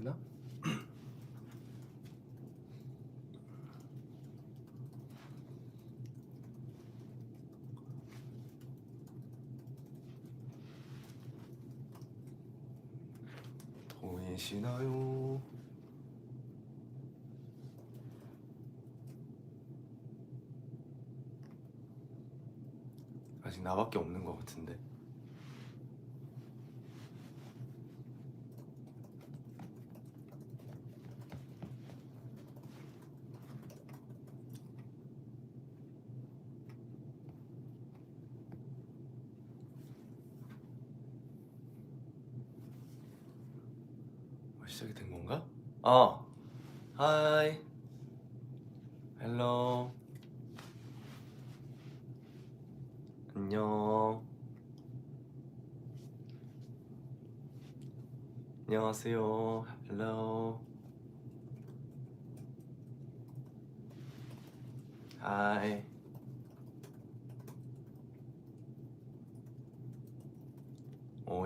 되나? 보이시나요? 아직 나밖에 없는 것 같은데. 시작이 된 건가? 하이, 헬로, 안녕, 안녕하세요, 헬로, 하이.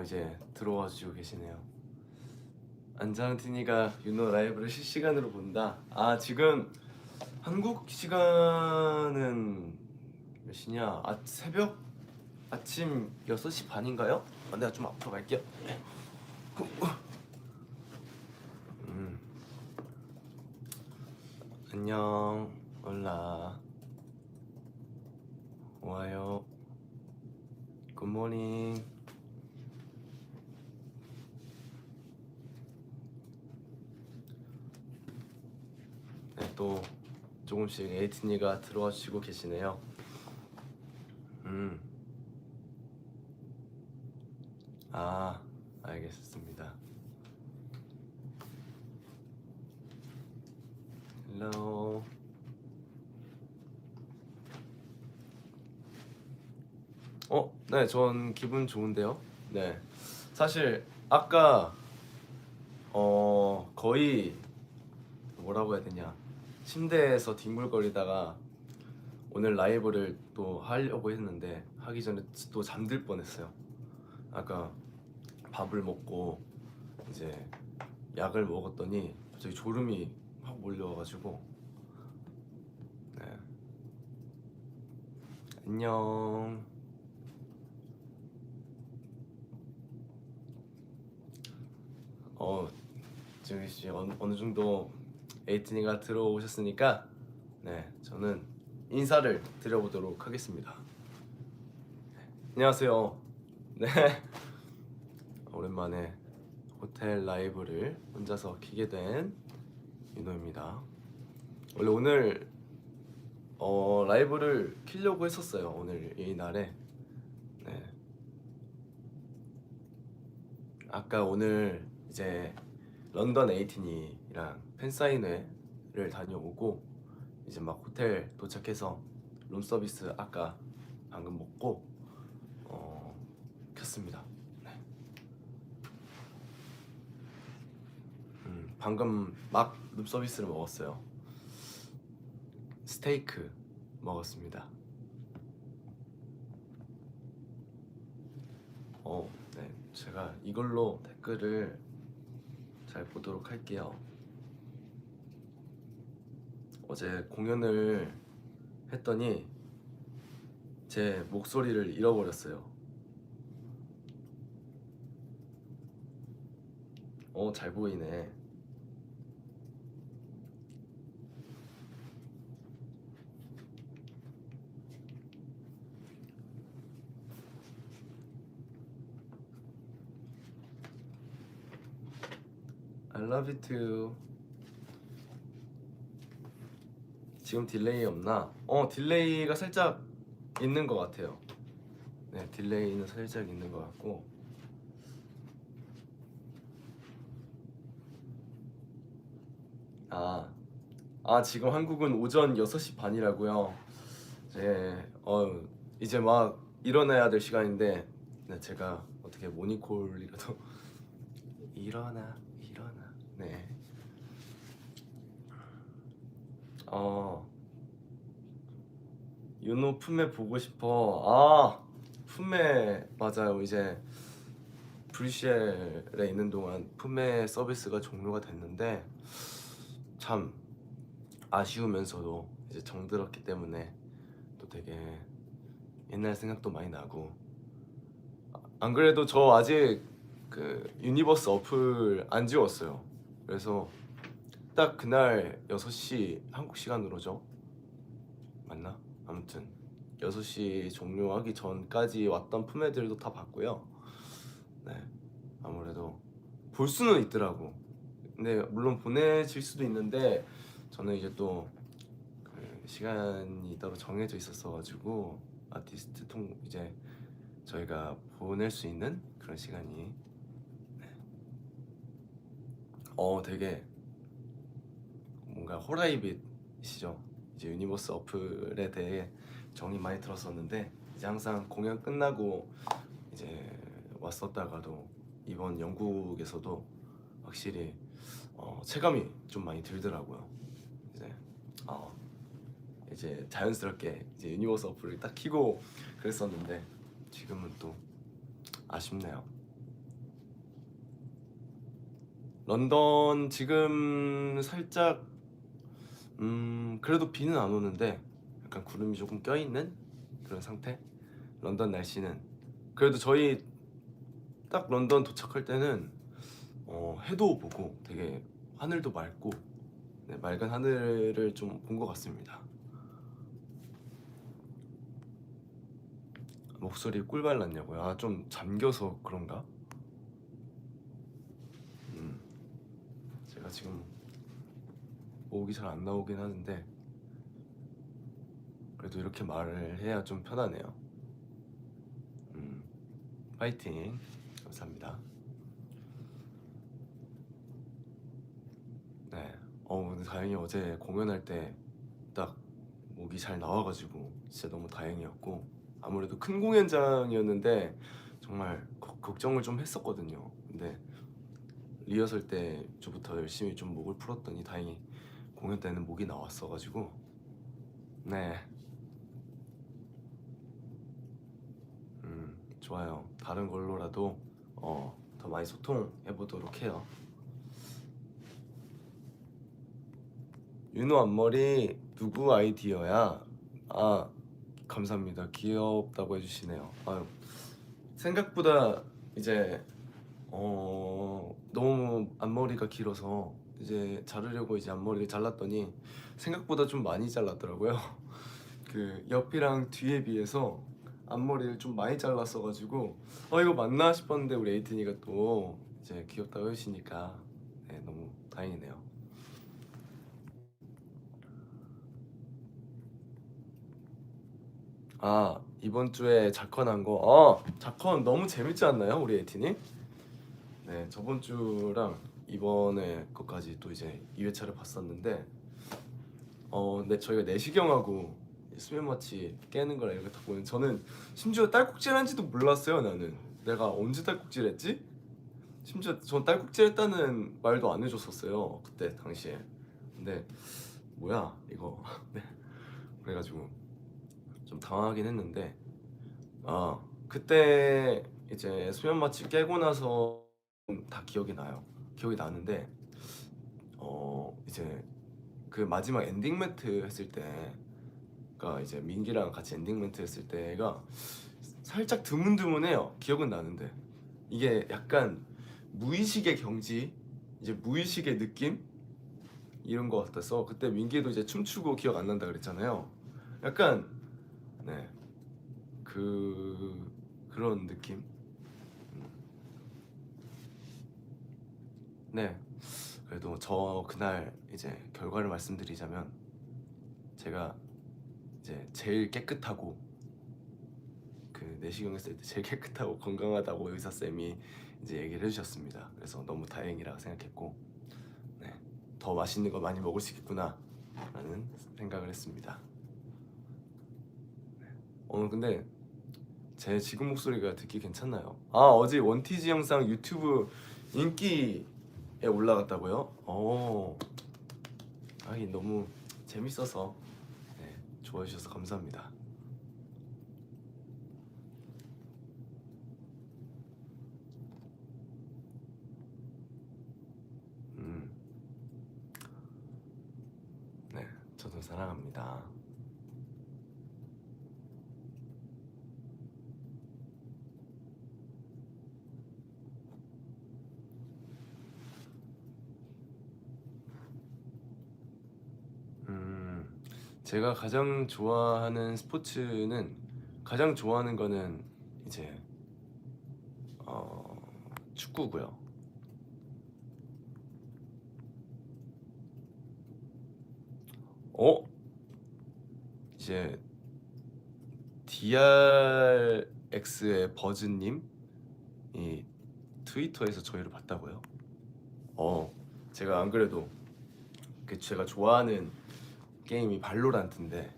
이제 들어와주고 계시네요. 안장티니가 윤호 라이브를 실시간으로 본다. 지금 한국 시간은 몇 시냐? 새벽? 아침 6시 반인가요? 내가 좀 앞으로 갈게요. 안녕, 올라, 와요, 굿모닝. 네, 또 조금씩 에이티니가 들어와 주시고 계시네요. 알겠습니다. 헬로. 네, 전 기분 좋은데요. 네, 사실 아까 거의 뭐라고 해야 되냐, 침대에서 뒹굴거리다가 오늘 라이브를 또 하려고 했는데 하기 전에 또 잠들 뻔했어요. 아까 밥을 먹고 이제 약을 먹었더니 갑자기 졸음이 확 몰려와가지고. 네, 안녕. 지금 이제 어느 정도 에이티니가 들어오셨으니까 네, 저는 인사를 드려보도록 하겠습니다. 안녕하세요. 네, 오랜만에 호텔 라이브를 혼자서 키게 된 윤호입니다. 원래 오늘 라이브를 키려고 했었어요. 오늘 이 날에. 네, 아까 오늘 이제 런던 에이티니랑 팬사인회를 다녀오고 이제 막 호텔 도착해서 룸서비스 아까 방금 먹고 켰습니다. 네. 방금 막 룸서비스를 먹었어요. 스테이크 먹었습니다. 네, 제가 이걸로 댓글을 잘 보도록 할게요. 어제 공연을 했더니 제 목소리를 잃어버렸어요. 잘 보이네. I love you too. 지금 딜레이 없나? 딜레이가 살짝 있는 것 같아요. 네, 딜레이는 살짝 있는 것 같고. 지금 한국은 오전 6시 반이라고요. 이제 막 일어나야 될 시간인데 네, 제가 어떻게 모닝콜이라도 일어나. 네. 윤호 품에 보고 싶어. 품에 맞아요. 이제 브뤼셀에 있는 동안 품에 서비스가 종료가 됐는데 참 아쉬우면서도 이제 정들었기 때문에 또 되게 옛날 생각도 많이 나고, 안 그래도 저 아직 그 유니버스 어플 안 지웠어요. 그래서 딱 그날 6시 한국 시간으로죠, 맞나? 아무튼 6시 종료하기 전까지 왔던 품애들도 다 봤고요. 네, 아무래도 볼 수는 있더라고. 근데 물론 보내질 수도 있는데 저는 이제 또 그 시간이 따로 정해져 있었어가지고 아티스트 이제 저희가 보낼 수 있는 그런 시간이, 네. 되게 뭔가 호라이빗이죠. 이제 유니버스 어플에 대해 정이 많이 들었었는데 이제 항상 공연 끝나고 이제 왔었다가도 이번 영국에서도 확실히 체감이 좀 많이 들더라고요. 이제 이제 자연스럽게 이제 유니버스 어플을 딱 키고 그랬었는데 지금은 또 아쉽네요. 런던 지금 살짝 그래도 비는 안 오는데 약간 구름이 조금 껴있는 그런 상태? 런던 날씨는 그래도 저희 딱 런던 도착할 때는 해도 보고 되게 하늘도 맑고, 네, 맑은 하늘을 좀 본 것 같습니다. 목소리 꿀발 났냐고요? 아, 좀 잠겨서 그런가? 제가 지금 목이 잘 안 나오긴 하는데 그래도 이렇게 말을 해야 좀 편하네요. 파이팅. 감사합니다. 네. 근데 다행히 어제 공연할 때 딱 목이 잘 나와가지고 진짜 너무 다행이었고, 아무래도 큰 공연장이었는데 정말 걱정을 좀 했었거든요. 근데 리허설 때부터 열심히 좀 목을 풀었더니 다행히 공연 때는 목이 나왔어가지고, 네. 좋아요. 다른 걸로라도 더 많이 소통해보도록 해요. 윤호 앞머리 누구 아이디어야? 아, 감사합니다. 귀엽다고 해주시네요. 아유, 생각보다 이제 너무 앞머리가 길어서 이제 자르려고 이제 앞머리를 잘랐더니 생각보다 좀 많이 잘랐더라고요. 그 옆이랑 뒤에 비해서 앞머리를 좀 많이 잘랐어가지고 이거 맞나 싶었는데 우리 에이튼이가 또 이제 귀엽다고 해주시니까 네, 너무 다행이네요. 아, 이번 주에 자컨 한 거, 자컨 너무 재밌지 않나요, 우리 에이튼이? 네, 저번 주랑 이번에 것까지 또 이제 2회차를 봤었는데 근데 저희가 내시경하고 수면 마취 깨는 거라 이렇게 딱 보면 저는 심지어 딸꾹질한지도 몰랐어요. 나는 내가 언제 딸꾹질했지? 심지어 전 딸꾹질했다는 말도 안 해줬었어요, 그때 당시에. 근데 뭐야 이거. 네, 그래가지고 좀 당황하긴 했는데 그때 이제 수면 마취 깨고 나서 다 기억이 나요. 기억이 나는데 이제 그 마지막 엔딩 멘트 했을 때가 이제 민기랑 같이 엔딩 멘트 했을 때가 살짝 드문드문해요. 기억은 나는데 이게 약간 무의식의 경지, 이제 무의식의 느낌 이런 거 같아서 그때 민기도 이제 춤추고 기억 안 난다 그랬잖아요. 약간 네, 그런 느낌. 네, 그래도 저 그날 이제 결과를 말씀드리자면 제가 이제 제일 깨끗하고 그 내시경 했을 때 제일 깨끗하고 건강하다고 의사 쌤이 이제 얘기를 해주셨습니다. 그래서 너무 다행이라 생각했고, 네, 더 맛있는 거 많이 먹을 수 있겠구나라는 생각을 했습니다. 근데 제 지금 목소리가 듣기 괜찮나요? 어제 원티지 영상 유튜브 인기에 올라갔다고요? 너무 재밌어서 네, 좋아해 주셔서 감사합니다. 저도 사랑합니다. 제가 가장 좋아하는 스포츠는 가장 좋아하는 거는 이제 축구고요. 이제 DRX의 버즈님이 트위터에서 저희를 봤다고요? 제가 안 그래도 제가 좋아하는 게임이 발로란트인데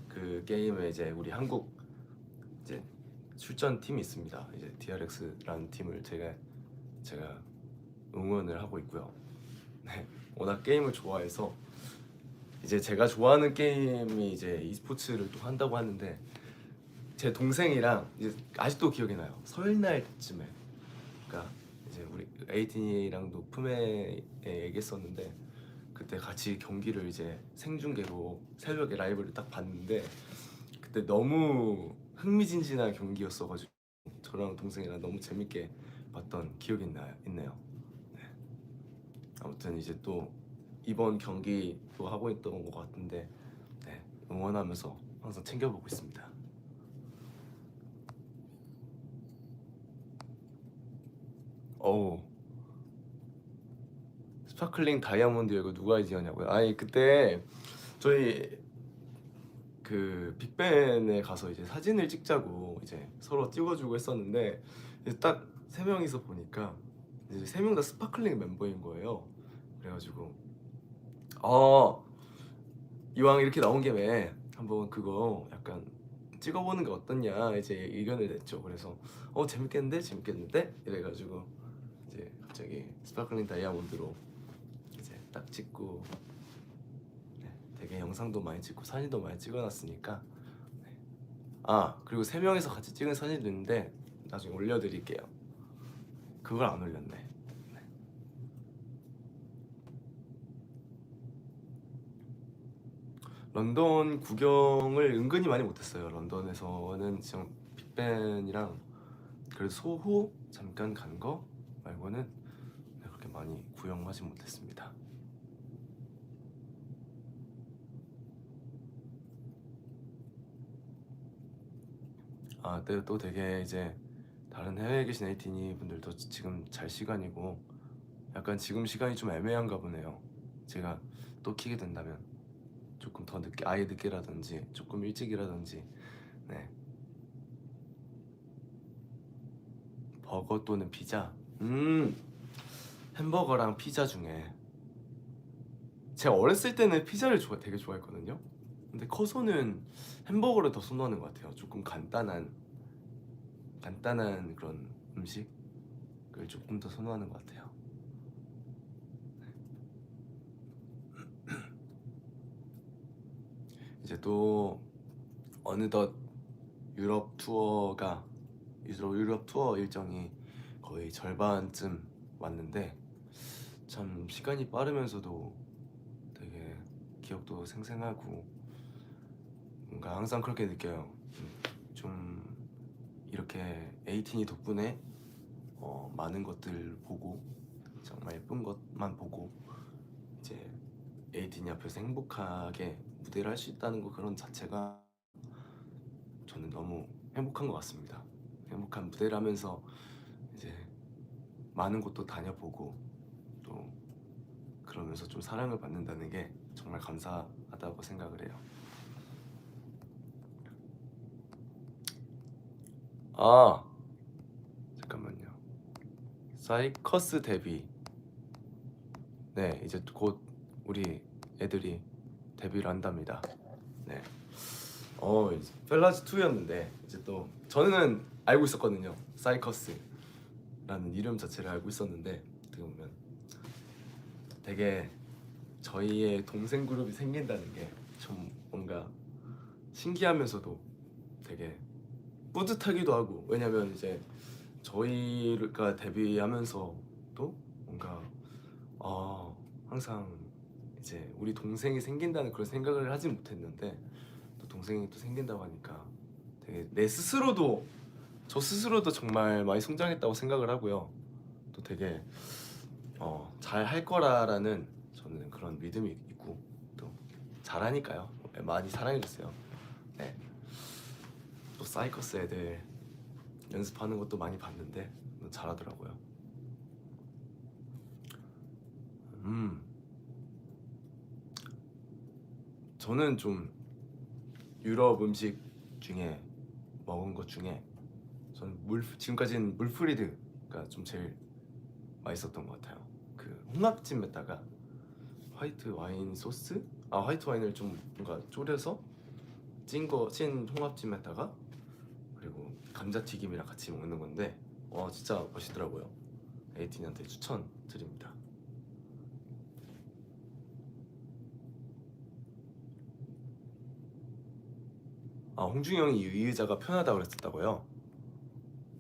그 게임에 이제 우리 한국 이제 출전 팀이 있습니다. 이제 DRX라는 팀을 제가 응원을 하고 있고요. 네, 워낙 게임을 좋아해서 이제 제가 좋아하는 게임이 이제 e스포츠를 또 한다고 하는데 제 동생이랑 이제 아직도 기억이 나요. 설날쯤에 그러니까 이제 우리 에이틴이랑도 품에 얘기했었는데 그때 같이 경기를 이제 생중계로 새벽에 라이브를 딱 봤는데 그때 너무 흥미진진한 경기였어가지고 저랑 동생이랑 너무 재밌게 봤던 기억이 있네요. 네. 아무튼 이제 또 이번 경기도 하고 있던 것 같은데 네, 응원하면서 항상 챙겨보고 있습니다. 어우, 스파클링 다이아몬드 이거 누가 지었냐고요? 아니 그때 저희 그 빅벤에 가서 이제 사진을 찍자고 이제 서로 찍어주고 했었는데 이제 딱 세 명이서 보니까 이제 세 명 다 스파클링 멤버인 거예요. 그래가지고 이왕 이렇게 나온 김에 한번 그거 약간 찍어보는 게 어떻냐 이제 의견을 냈죠. 그래서 재밌겠는데 이래가지고 이제 갑자기 스파클링 다이아몬드로 이제 딱 찍고 네, 되게 영상도 많이 찍고 사진도 많이 찍어놨으니까 네. 그리고 세 명이서 같이 찍은 사진도 있는데 나중에 올려드릴게요. 그걸 안 올렸네. 네. 런던 구경을 은근히 많이 못했어요. 런던에서는 지금 빅벤이랑 그래도 소호 잠깐 간 거 말고는 그렇게 많이 구경하지 못했습니다. 또 되게 이제 다른 해외에 계신 에이티니 분들도 지금 잘 시간이고 약간 지금 시간이 좀 애매한가 보네요. 제가 또 키게 된다면 조금 더 늦게 아예 늦게라든지 조금 일찍이라든지 네. 버거 또는 피자. 햄버거랑 피자 중에 제가 어렸을 때는 피자를 되게 좋아했거든요. 근데 커서는 햄버거를 더 선호하는 것 같아요. 조금 간단한 그런 음식을 조금 더 선호하는 것 같아요. 이제 또 어느덧 유럽 투어 일정이 거의 절반쯤 왔는데 참 시간이 빠르면서도 되게 기억도 생생하고 뭔가 항상 그렇게 느껴요. 좀 이렇게 에이틴이 덕분에 많은 것들 보고 정말 예쁜 것만 보고 이제 에이틴이 앞에서 행복하게 무대를 할 수 있다는 거 그런 자체가 저는 너무 행복한 것 같습니다. 행복한 무대를 하면서 이제 많은 곳도 다녀보고 또 그러면서 좀 사랑을 받는다는 게 정말 감사하다고 생각을 해요. 잠깐만요. 사이커스 데뷔. 네, 이제 곧 우리 애들이 데뷔를 한답니다. 네. 이제 펠라즈 2였는데 이제 또 저는 알고 있었거든요. 사이커스라는 이름 자체를 알고 있었는데 어떻게 보면 되게 저희의 동생 그룹이 생긴다는 게 좀 뭔가 신기하면서도 되게 뿌듯하기도 하고 왜냐면 이제 저희가 데뷔하면서도 뭔가 항상 이제 우리 동생이 생긴다는 그런 생각을 하진 못했는데 또 동생이 또 생긴다고 하니까 되게 저 스스로도 정말 많이 성장했다고 생각을 하고요. 또 되게 잘 할 거라라는 저는 그런 믿음이 있고 또 잘하니까요. 많이 사랑해주세요. 네. 또 사이커스 애들 연습하는 것도 많이 봤는데 잘하더라고요. 저는 좀 유럽 음식 중에 먹은 것 중에 저는 지금까지는 물프리드가 좀 제일 맛있었던 것 같아요. 그 홍합찜에다가 화이트 와인 소스? 화이트 와인을 좀 뭔가 졸여서 찐 홍합찜에다가 그리고 감자튀김이랑 같이 먹는 건데 진짜 맛있더라고요. 에이틴한테 추천드립니다. 홍중이 형이 이 의자가 편하다고 그랬었다고요?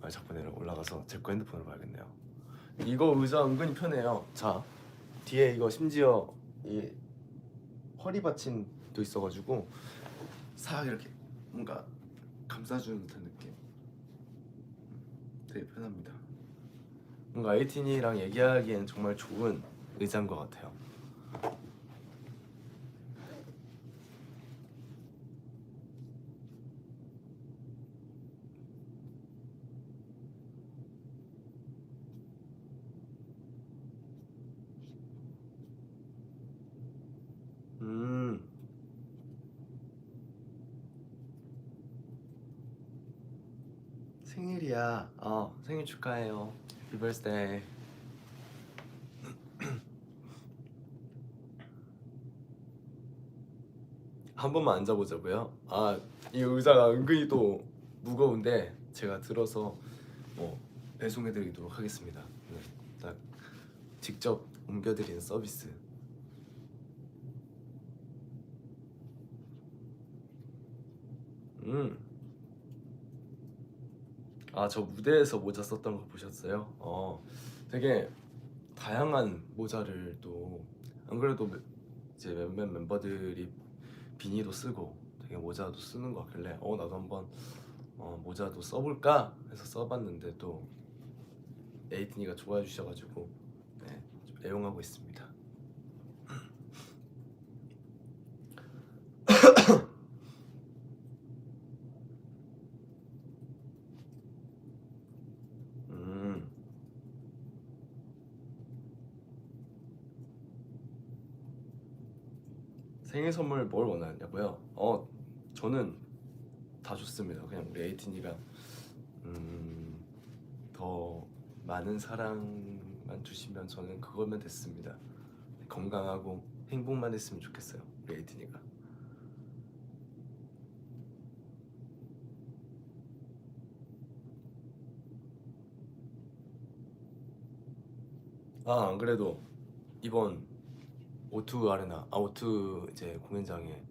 자꾸 내려 올라가서 제 거 핸드폰으로 봐야겠네요. 이거 의자 은근히 편해요. 자, 뒤에 이거 심지어 이 허리 받침도 있어가지고 싹 이렇게 뭔가 감싸주는 듯한 느낌. 되게 편합니다. 뭔가 에이틴이랑 얘기하기엔 정말 좋은 의자인 것 같아요. 생일이야. 생일 축하해요. Happy birthday. 한 번만 앉아보자고요. 이 의자가 은근히 또 무거운데 제가 들어서 배송해드리도록 하겠습니다. 네, 딱 직접 옮겨드리는 서비스. 저 무대에서 모자 썼던 거 보셨어요? 되게 다양한 모자를 또 안 그래도 이제 몇몇 멤버들이 비니도 쓰고 되게 모자도 쓰는 거 같길래 나도 한번 모자도 써볼까 해서 써봤는데 또 에이틴이가 좋아해 주셔가지고 네, 좀 애용하고 있습니다. 생일 선물 뭘 원하냐고요? 저는 다 좋습니다. 그냥 우리 에이틴이가 더 많은 사랑만 주시면 저는 그거면 됐습니다. 건강하고 행복만 했으면 좋겠어요. 우리 에이틴이가. 안 그래도 이번 O2 아레나, O2 이제 공연장에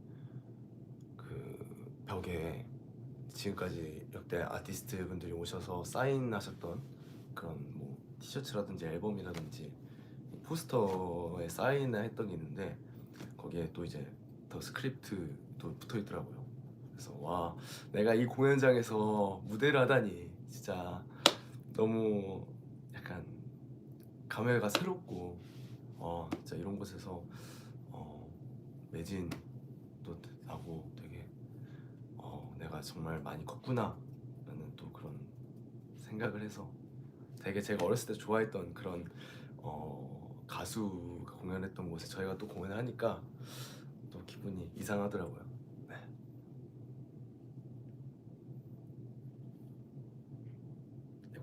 그 벽에 지금까지 역대 아티스트 분들이 오셔서 사인하셨던 그런 뭐 티셔츠라든지 앨범이라든지 포스터에 사인을 했던 게 있는데 거기에 또 이제 더 스크립트도 붙어 있더라고요. 그래서 와, 내가 이 공연장에서 무대를 하다니 진짜 너무 약간 감회가 새롭고 진짜 이런 곳에서 매진도 하고 되게 내가 정말 많이 컸구나 라는 또 그런 생각을 해서 되게 제가 어렸을 때 좋아했던 그런 가수가 공연했던 곳에 저희가 또 공연을 하니까 또 기분이 이상하더라고요. 네.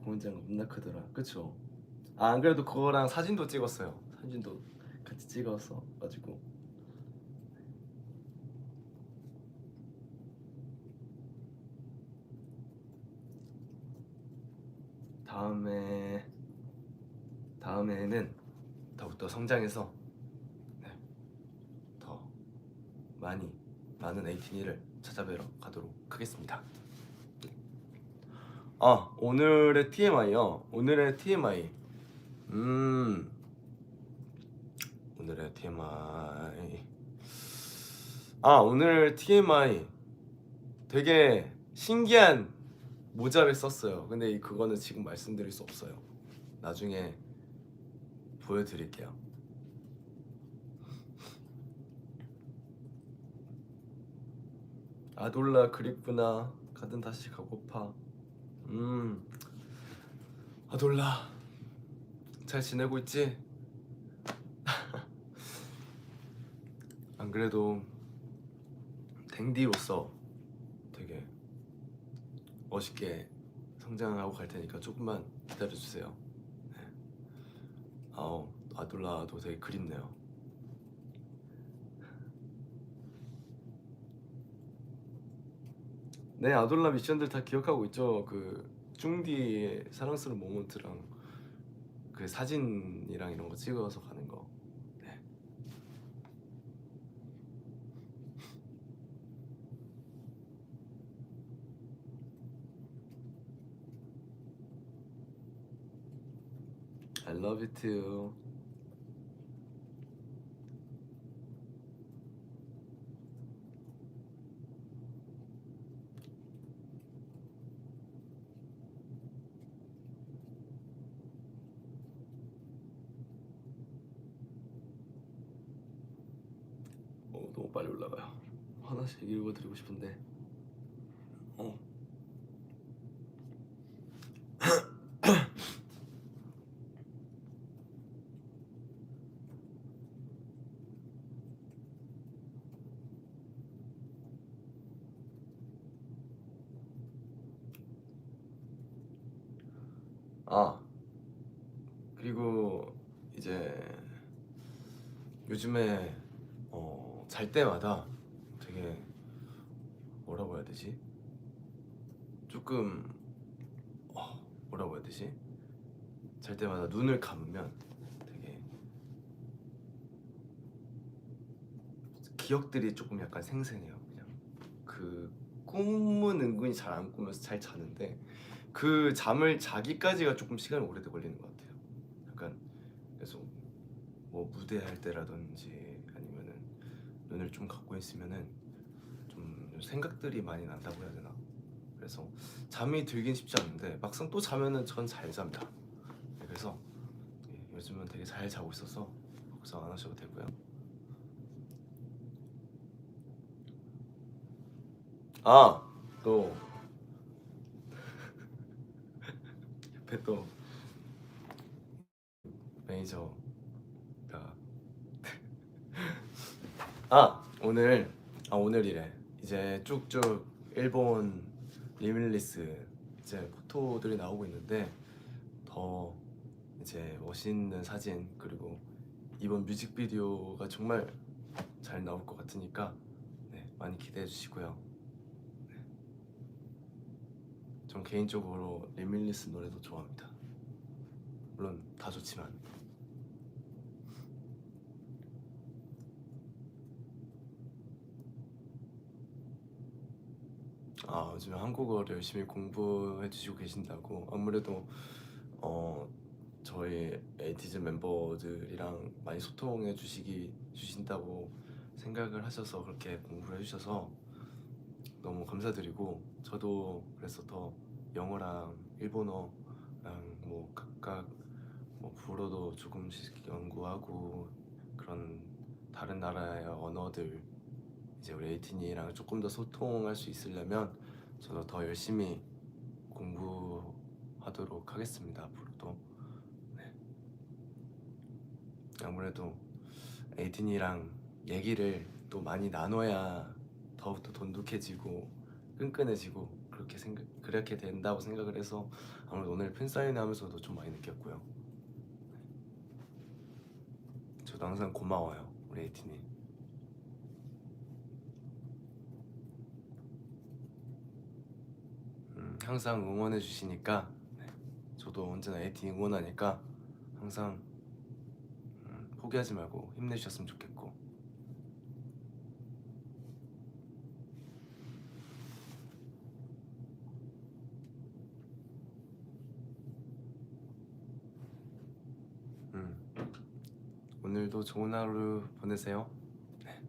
공연장 겁나 크더라. 그쵸? 안 그래도 그거랑 사진도 찍었어요. 사진도 같이 찍어서 가지고 다음에는 더욱더 성장해서 네, 더 많은 에이티니를 찾아뵈러 가도록 하겠습니다. 오늘의 TMI요. 오늘의 오늘의 TMI. 아, 오늘 TMI 되게 신기한 모자를 썼어요. 근데 그거는 지금 말씀드릴 수 없어요. 나중에 보여드릴게요. 아돌라 그립구나. 가든 다시 가고파. 아돌라 잘 지내고 있지? 안 그래도 댕디로서 되게 멋있게 성장하고 갈 테니까 조금만 기다려주세요. 네. 아우, 아돌라도 되게 그립네요. 네, 아돌라 미션들 다 기억하고 있죠. 그 쭝디의 사랑스러운 모먼트랑 그 사진이랑 이런 거 찍어서 가는 거. 네. I love you too. 너무 빨리 올라가요. 하나씩 읽어드리고 싶은데. 어. 아, 그리고 이제 요즘에 잘 때마다 되게 뭐라고 해야 되지? 조금 뭐라고 해야 되지? 잘 때마다 눈을 감으면 되게 기억들이 조금 약간 생생해요. 그냥 그 꿈은 은근히 잘 안 꾸면서 잘 자는데 그 잠을 자기까지가 조금 시간이 오래 걸리는 것 같아요. 약간 계속 뭐 무대할 때라든지 아니면은 눈을 좀 감고 있으면은 좀 생각들이 많이 난다고 해야 되나? 그래서 잠이 들긴 쉽지 않은데 막상 또 자면은 전 잘 잡니다. 그래서 요즘은 되게 잘 자고 있어서 걱정 안 하셔도 되고요. 아, 또 옆에 또 매니저가 오늘이래. 이제 쭉쭉 일본 리밀리스 이제 포토들이 나오고 있는데 더 이제 멋있는 사진 그리고 이번 뮤직비디오가 정말 잘 나올 것 같으니까 네, 많이 기대해 주시고요. 네. 전 개인적으로 리밀리스 노래도 좋아합니다. 물론 다 좋지만. 요즘에 한국어를 열심히 공부해 주시고 계신다고. 아무래도 어, 저희 에이티즈 멤버들이랑 많이 소통해 주신다고 생각을 하셔서 그렇게 공부를 해주셔서 너무 감사드리고, 저도 그래서 더 영어랑 일본어랑 뭐 각각 뭐 불어도 조금씩 연구하고 그런 다른 나라의 언어들 이제 우리 에이틴이랑 조금 더 소통할 수 있으려면 저도 더 열심히 공부하도록 하겠습니다. 앞으로도. 네. 아무래도 에이틴이랑 얘기를 또 많이 나눠야 더욱더 돈독해지고 끈끈해지고 그렇게 된다고 생각을 해서 아무래도 오늘 팬사인회 하면서도 좀 많이 느꼈고요. 저도 항상 고마워요, 우리 에이틴이. 항상 응원해 주시니까 네, 저도 언제나 에이틴 응원하니까 항상 포기하지 말고 힘내주셨으면 좋겠고. 음, 오늘도 좋은 하루 보내세요. 네.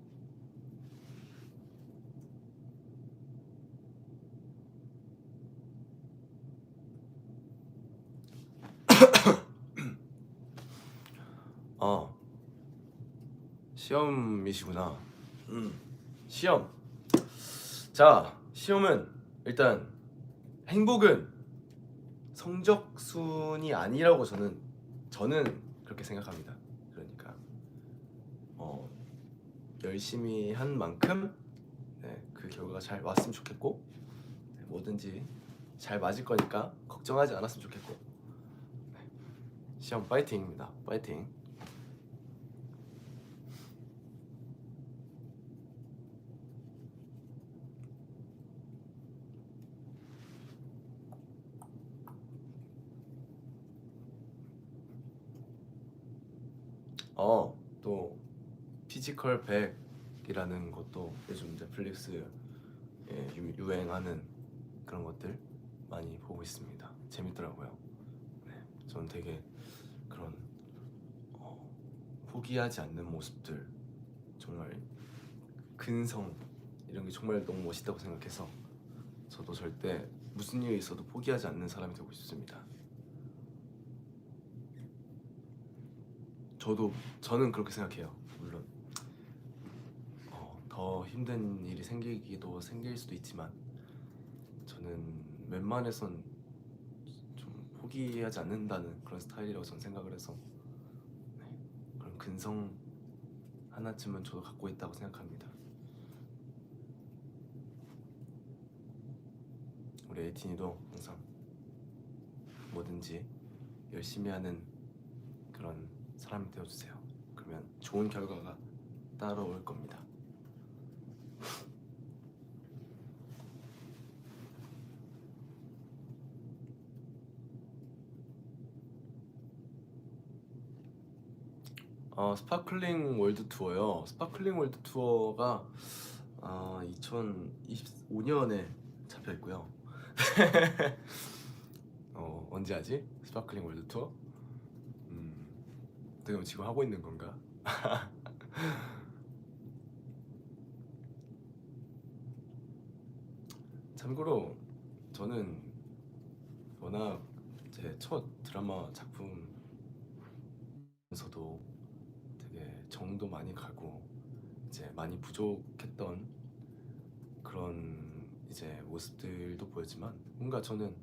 시험이시구나. 시험. 자, 시험은 일단 행복은 성적순이 아니라고 저는 그렇게 생각합니다. 그러니까 열심히 한 만큼 그 결과가 잘 왔으면 좋겠고, 뭐든지 잘 맞을 거니까 걱정하지 않았으면 좋겠고, 시험 파이팅입니다. 파이팅. 또 피지컬 100이라는 것도 요즘 넷플릭스에 유행하는 그런 것들 많이 보고 있습니다. 재밌더라고요. 네, 저는 되게 그런 포기하지 않는 모습들, 정말 근성 이런 게 정말 너무 멋있다고 생각해서 저도 절대 무슨 일이 있어도 포기하지 않는 사람이 되고 싶습니다. 저는 그렇게 생각해요. 물론 더 힘든 일이 생길 수도 있지만 저는 웬만해선 좀 포기하지 않는다는 그런 스타일이라고 저는 생각을 해서 그런 근성 하나쯤은 저도 갖고 있다고 생각합니다. 우리 에이틴이도 항상 뭐든지 열심히 하는 그런 사람이 되어주세요. 그러면 좋은 결과가 따라올 겁니다. 스파클링 월드 투어요. 스파클링 월드 투어가 2025년에 잡혀 있고요. 언제 하지? 스파클링 월드 투어? 지금 하고 있는 건가? 참고로 저는 워낙 제 첫 드라마 작품에서도 되게 정도 많이 가고 이제 많이 부족했던 그런 이제 모습들도 보였지만 뭔가 저는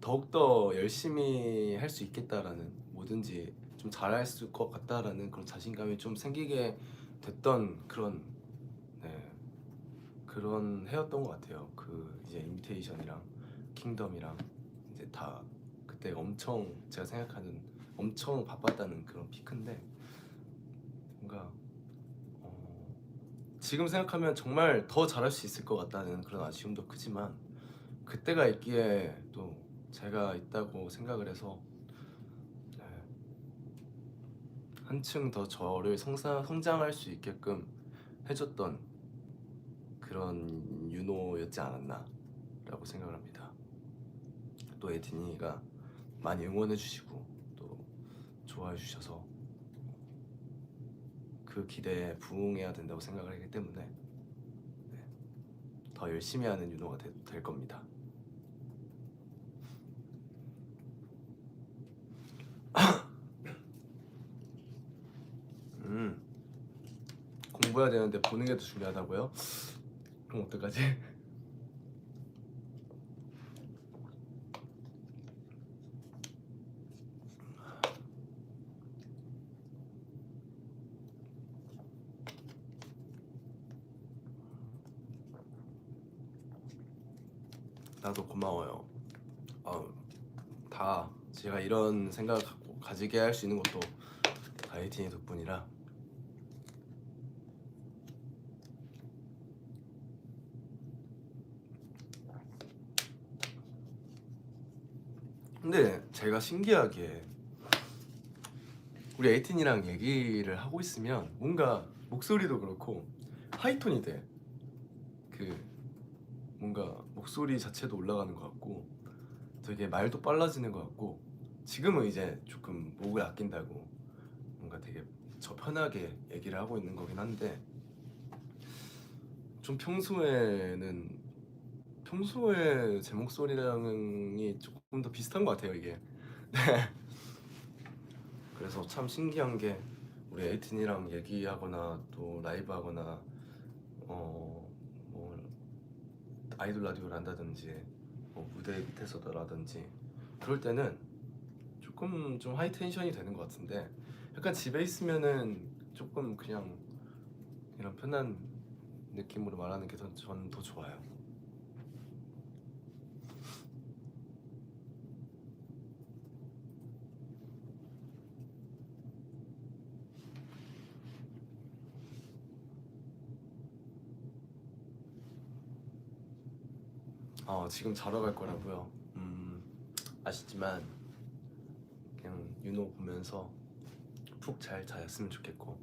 더욱더 열심히 할 수 있겠다라는, 뭐든지 좀 잘할 것 같다라는 그런 자신감이 좀 생기게 됐던 그런 그런 해였던 것 같아요. 그 이제 인비테이션이랑 킹덤이랑 이제 다 그때 엄청 제가 생각하는 엄청 바빴다는 그런 피크인데, 뭔가 지금 생각하면 정말 더 잘할 수 있을 것 같다는 그런 아쉬움도 크지만 그때가 있기에 또 제가 있다고 생각을 해서 한층 더 저를 성장할 수 있게끔 해줬던 그런 윤호였지 않았나 라고 생각을 합니다. 또 에디니가 많이 응원해 주시고 또 좋아해 주셔서 그 기대에 부응해야 된다고 생각을 하기 때문에 더 열심히 하는 윤호가 될 겁니다. 공부해야 되는데 보는 게 더 중요하다고요? 그럼 어떡하지? 나도 고마워요. 다 제가 이런 생각을 가지게 할 수 있는 것도 다 에이틴이 덕분이라. 근데 제가 신기하게 우리 에이틴이랑 얘기를 하고 있으면 뭔가 목소리도 그렇고 하이톤이 돼. 뭔가 목소리 자체도 올라가는 것 같고 되게 말도 빨라지는 것 같고 지금은 이제 조금 목을 아낀다고 뭔가 되게 저 편하게 얘기를 하고 있는 거긴 한데, 좀 평소에 제 목소리랑이 조금 더 비슷한 것 같아요 이게. 네. 그래서 참 신기한 게, 우리 에이틴이랑 얘기하거나 또 라이브 하거나 뭐 아이돌 라디오를 한다든지 뭐 무대 밑에서라든지 그럴 때는 조금 좀 하이 텐션이 되는 것 같은데, 약간 집에 있으면은 조금 그냥 이런 편한 느낌으로 말하는 게 저는 더 좋아요. 지금 자러 갈 거라고요? 아쉽지만 그냥 윤호 보면서 푹 잘 자였으면 좋겠고,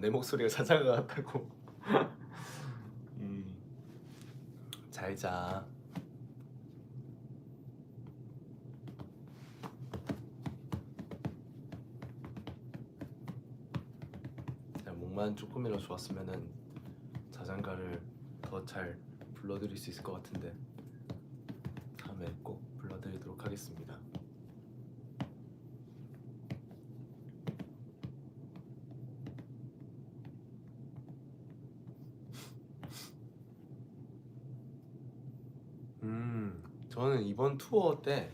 내 목소리가 자장가 같다고. 음, 잘 자. 그냥 목만 조금이라도 좋았으면은 자장가를 더 잘 불러드릴 수 있을 것 같은데, 다음에 꼭 불러드리도록 하겠습니다. 저는 이번 투어 때는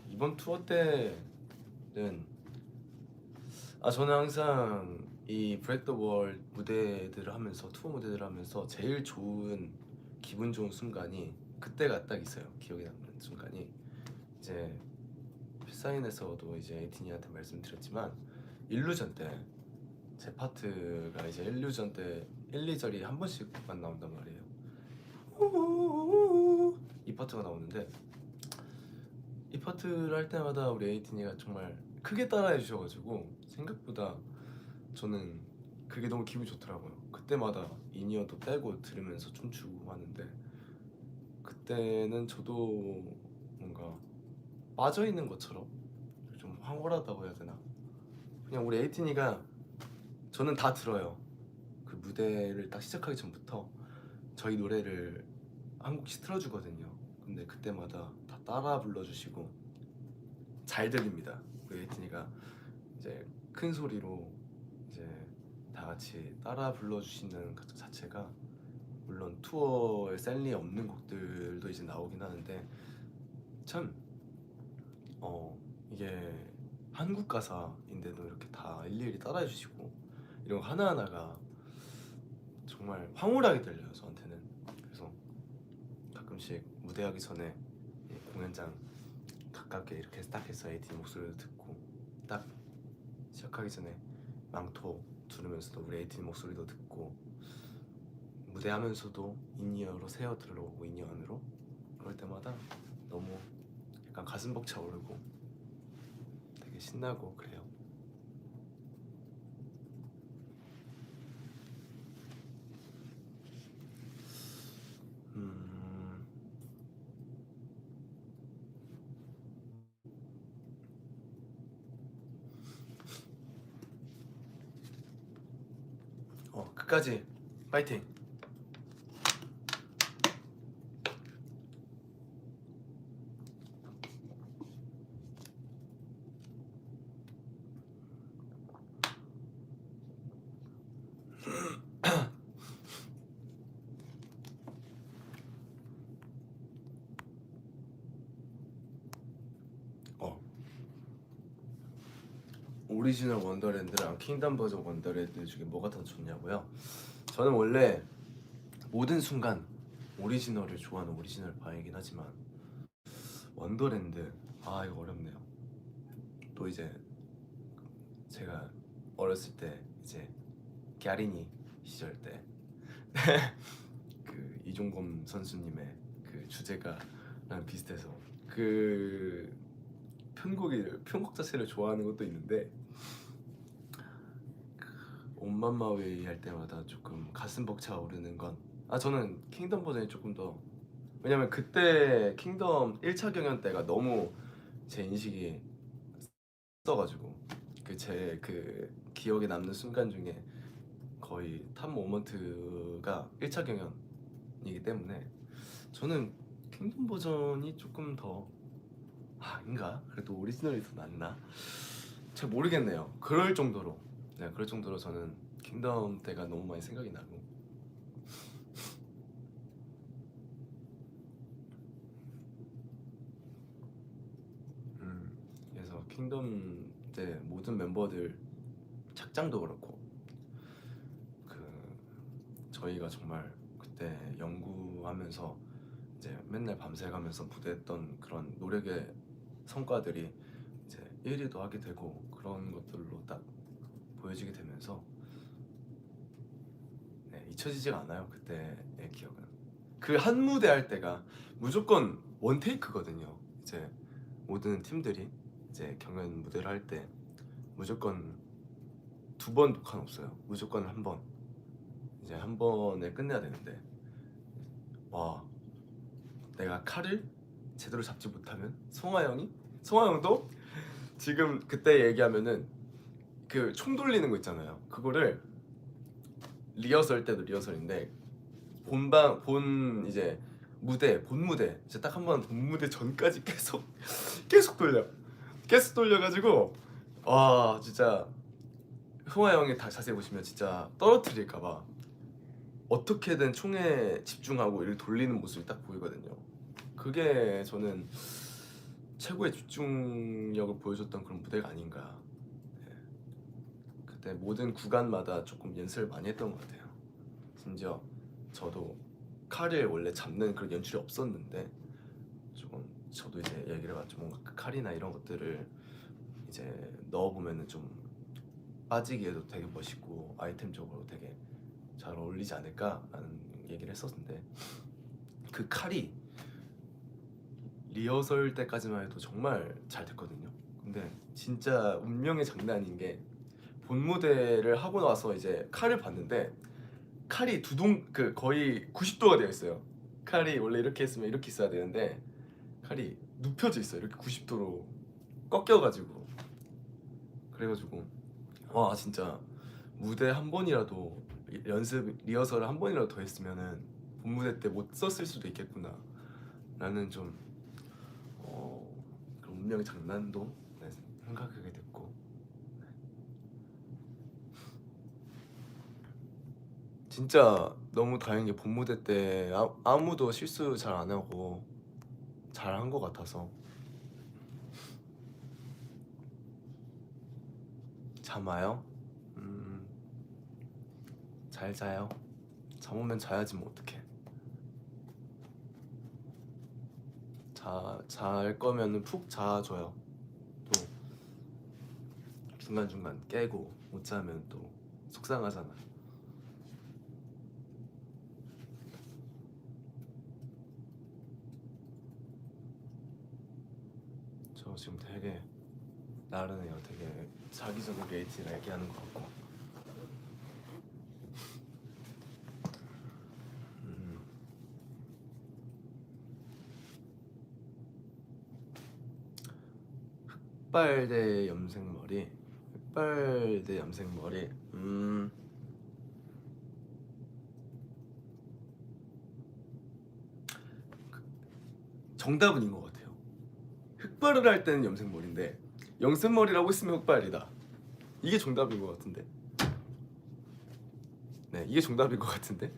저는 항상 이 브레이크 더 월 무대들을 하면서, 투어 무대들을 하면서 제일 좋은, 기분 좋은 순간이 그때가 딱 있어요. 기억에 남는 순간이, 이제 필사인에서도 이제 에이티니한테 말씀드렸지만, 일루전 때 제 파트가 이제 일루전 때 1, 2절이 한 번씩만 나온단 말이에요. 이 파트가 나오는데, 이 파트를 할 때마다 우리 에이티니가 정말 크게 따라해 주셔가지고 생각보다 저는 그게 너무 기분이 좋더라고요. 그때마다 인이어도 빼고 들으면서 춤추고 하는데, 그때는 저도 뭔가 빠져있는 것처럼, 좀 황홀하다고 해야 되나? 그냥 우리 에이티니가, 저는 다 들어요. 그 무대를 딱 시작하기 전부터 저희 노래를 한 곡씩 틀어주거든요. 근데 그때마다 다 따라 불러주시고 잘 들립니다. 우리 에이티니가 이제 큰 소리로 이제 다 같이 따라 불러주시는 그 자체가, 물론 투어에 셀리 없는 곡들도 이제 나오긴 하는데, 참 이게 한국 가사인데도 이렇게 다 일일이 따라해 주시고 이런 거 하나하나가 정말 황홀하게 들려요 저한테는. 그래서 가끔씩 무대하기 전에 공연장 가깝게 이렇게 딱 해서 에이티 목소리를 듣고, 딱 시작하기 전에 망토 들으면서도 우리 에이티 목소리도 듣고, 무대하면서도 인이어로 새어 들어오고 인이어 안으로, 그럴 때마다 너무 약간 가슴 벅차 오르고 되게 신나고 그래요. 음, 끝까지 파이팅! 오리지널 원더랜드랑 킹덤 버전 원더랜드 중에 뭐가 더 좋냐고요? 저는 원래 모든 순간 오리지널을 좋아하는 오리지널 파이긴 하지만, 원더랜드, 이거 어렵네요. 또 이제 제가 어렸을 때 이제 갸리니 시절 때 그 이종범 선수님의 그 주제가랑 비슷해서 그 편곡 자체를 좋아하는 것도 있는데, 온맘마웨이 할 때마다 조금 가슴 벅차 오르는 건, 저는 킹덤 버전이 조금 더, 왜냐면 그때 킹덤 1차 경연 때가 너무 제 인식이 멋있어가지고 그 제 그 기억에 남는 순간 중에 거의 탑 모먼트가 1차 경연이기 때문에 저는 킹덤 버전이 조금 더 아닌가? 그래도 오리지널이 더 낫나? 잘 모르겠네요. 그럴 정도로 네, 그럴 정도로 저는 킹덤 때가 너무 많이 생각이 나고 그래서 킹덤 때 모든 멤버들 착장도 그렇고 그 저희가 정말 그때 연구하면서 이제 맨날 밤새가면서 무대했던 그런 노력의 성과들이 이제 1위도 하게 되고 그런 것들로 딱 보여지게 되면서 네, 잊혀지지가 않아요. 그때의 기억은. 그 한 무대 할 때가 무조건 원 테이크거든요. 이제 모든 팀들이 이제 경연 무대를 할 때 무조건 2번 녹화는 없어요. 무조건 한 번. 이제 한 번에 끝내야 되는데 와 내가 칼을 제대로 잡지 못하면 송하 형도 지금 그때 얘기하면은 그 총 돌리는 거 있잖아요. 그거를 리허설 때도 리허설인데 본 이제 본 무대 이제 딱 한 번 본 무대 전까지 계속 돌려가지고 와 진짜 송하 형이 다 자세히 보시면 진짜 떨어뜨릴까봐 어떻게든 총에 집중하고 이를 돌리는 모습이 딱 보이거든요. 그게 저는 최고의 집중력을 보여줬던 그런 무대가 아닌가. 네. 그때 모든 구간마다 조금 연습을 많이 했던 것 같아요. 심지어 저도 칼을 원래 잡는 그런 연출이 없었는데 조금 저도 이제 얘기를 해봤죠. 뭔가 그 칼이나 이런 것들을 이제 넣어보면은 좀 빠지기에도 되게 멋있고 아이템적으로 되게 잘 어울리지 않을까라는 얘기를 했었는데 그 칼이 리허설 때까지만 해도 정말 잘 됐거든요. 근데 진짜 운명의 장난인 게 본 무대를 하고 나서 이제 칼을 봤는데 칼이 그 거의 90도가 되어 있어요. 칼이 원래 이렇게 했으면 이렇게 있어야 되는데 칼이 눕혀져 있어요. 이렇게 90도로 꺾여가지고 그래가지고 와 진짜 무대 한 번이라도 연습 리허설을 한 번이라도 더 했으면은 본 무대 때 못 썼을 수도 있겠구나 라는 좀 그런 운명의 장난도 네, 생각하게 됐고 진짜 너무 다행인 게 본 무대 때 아무도 실수 잘 안 하고 잘한 것 같아서 잠아요? 잘 자요? 잠 오면 자야지 뭐 어떡해. 잘 거면은 푹 자줘요. 또 중간중간 깨고 못 자면 또 속상하잖아. 저 지금 되게 나른해요. 되게 자기 전에 레이트라 얘기하는 것 같고. 흑발대 염색머리. 흑발대 염색머리. 정답은 인것 같아요. 흑발을 할 때는 염색머리인데 염색머리라고 했으면 흑발이다. 이게 정답인 것 같은데. 네, 이게 정답인 것 같은데.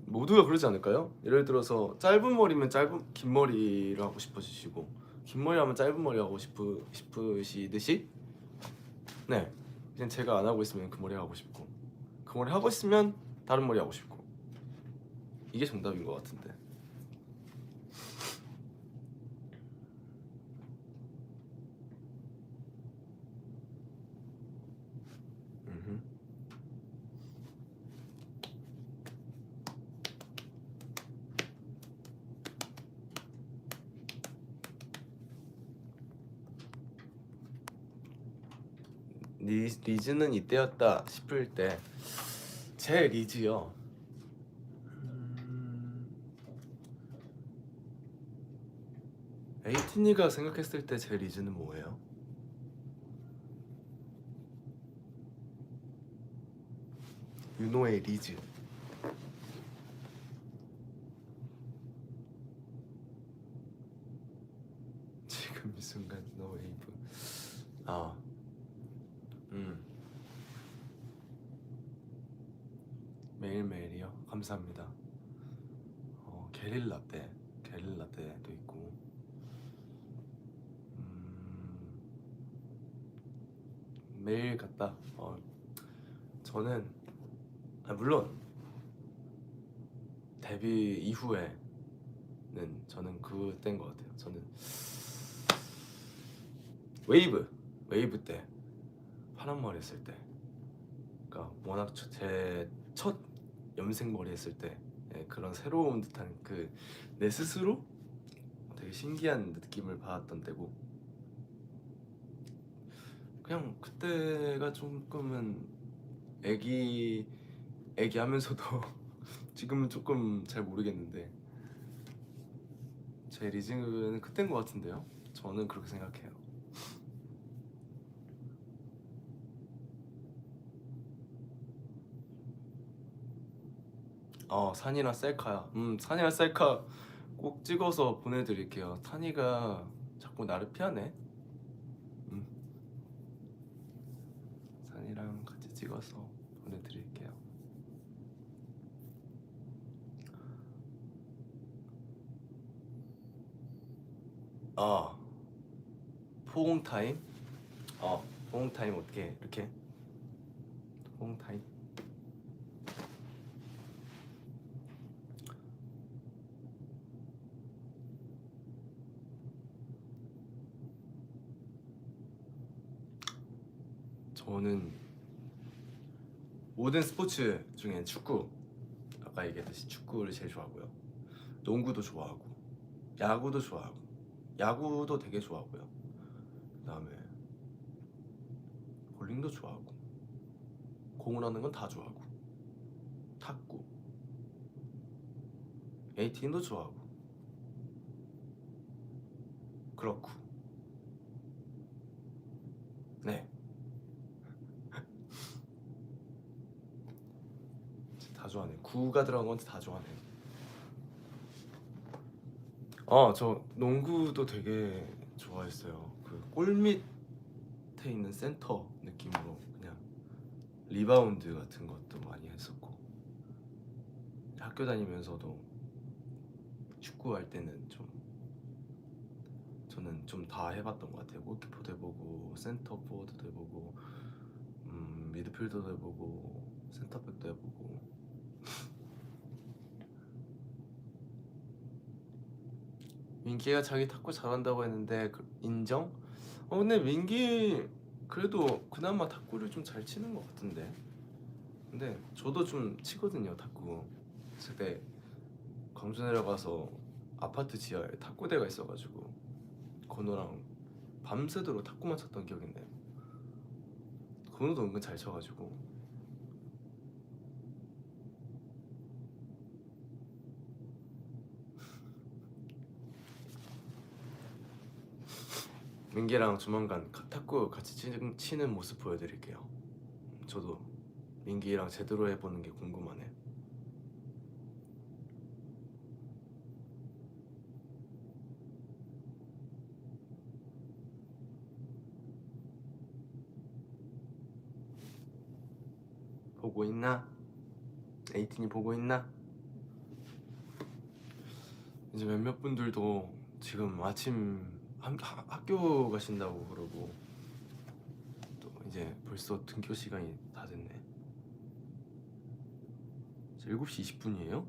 모두가 그러지 않을까요? 예를 들어서 짧은 머리면 긴 머리를 하고 싶으시고 긴 머리 하면 짧은 머리 하고 싶으시듯이 네, 그냥 제가 안 하고 있으면 그 머리 하고 싶고 그 머리 하고 있으면 다른 머리 하고 싶고 이게 정답인 것 같은데. 음흠. 리즈는 이때였다 싶을 때 제 리즈요. 에이틴이가 생각했을 때 제 리즈는 뭐예요? 윤호의 리즈. 지금 이 순간 너 웨이브. 아, 매일매일이요? 감사합니다. 게릴라떼도 있고. 매일 갔다. 저는 물론 데뷔 이후에는 저는 그때인 것 같아요. 저는 웨이브 때 파란 머리 했을 때, 그러니까 워낙 제 첫 염색 머리 했을 때 그런 새로운 듯한 그 내 스스로 되게 신기한 느낌을 받았던 때고, 그냥 그때가 조금은 애기하면서도 지금은 조금 잘 모르겠는데 제 리즈는 그때인 것 같은데요. 저는 그렇게 생각해요. 산이랑 셀카야. 산이랑 셀카 꼭 찍어서 보내드릴게요. 산이가 자꾸 나를 피하네. 산이랑 같이 찍어서 보내드릴게요. 포옹 타임? 포옹 타임 어떻게 이렇게? 포옹 타임. 저는 모든 스포츠 중엔 축구, 아까 얘기했듯이 축구를 제일 좋아하고요. 농구도 좋아하고, 야구도 좋아하고, 야구도 되게 좋아하고요. 그다음에 볼링도 좋아하고, 공을 하는 건 다 좋아하고, 탁구, 에이틴도 좋아하고, 그렇고, 네, 다 좋아하네. 구가 들어간 건 다 좋아하네. 저 농구도 되게 좋아했어요. 그 골 밑에 있는 센터 느낌으로 그냥 리바운드 같은 것도 많이 했었고, 학교 다니면서도 축구할 때는 저는 좀 다 해봤던 것 같아요. 골키퍼도 해보고, 센터 포워드도 해보고, 미드필더도 해보고, 센터백도 해보고. 민기가 자기 탁구 잘한다고 했는데 인정? 근데 민기 그래도 그나마 탁구를 좀 잘 치는 것 같은데. 근데 저도 좀 치거든요, 탁구. 그때 광주 내려가서 아파트 지하에 탁구대가 있어가지고 건우랑 밤새도록 탁구만 쳤던 기억이 있네요. 건우도 은근 잘 쳐가지고. 민기랑 조만간 탁구 같이 치는 모습 보여드릴게요. 저도 민기랑 제대로 해보는 게 궁금하네. 보고 있나? 에이틴이 보고 있나? 이제 몇몇 분들도 지금 아침 학교 가신다고 그러고, 또 이제 벌써 등교 시간이 다 됐네. 7시 20분이에요?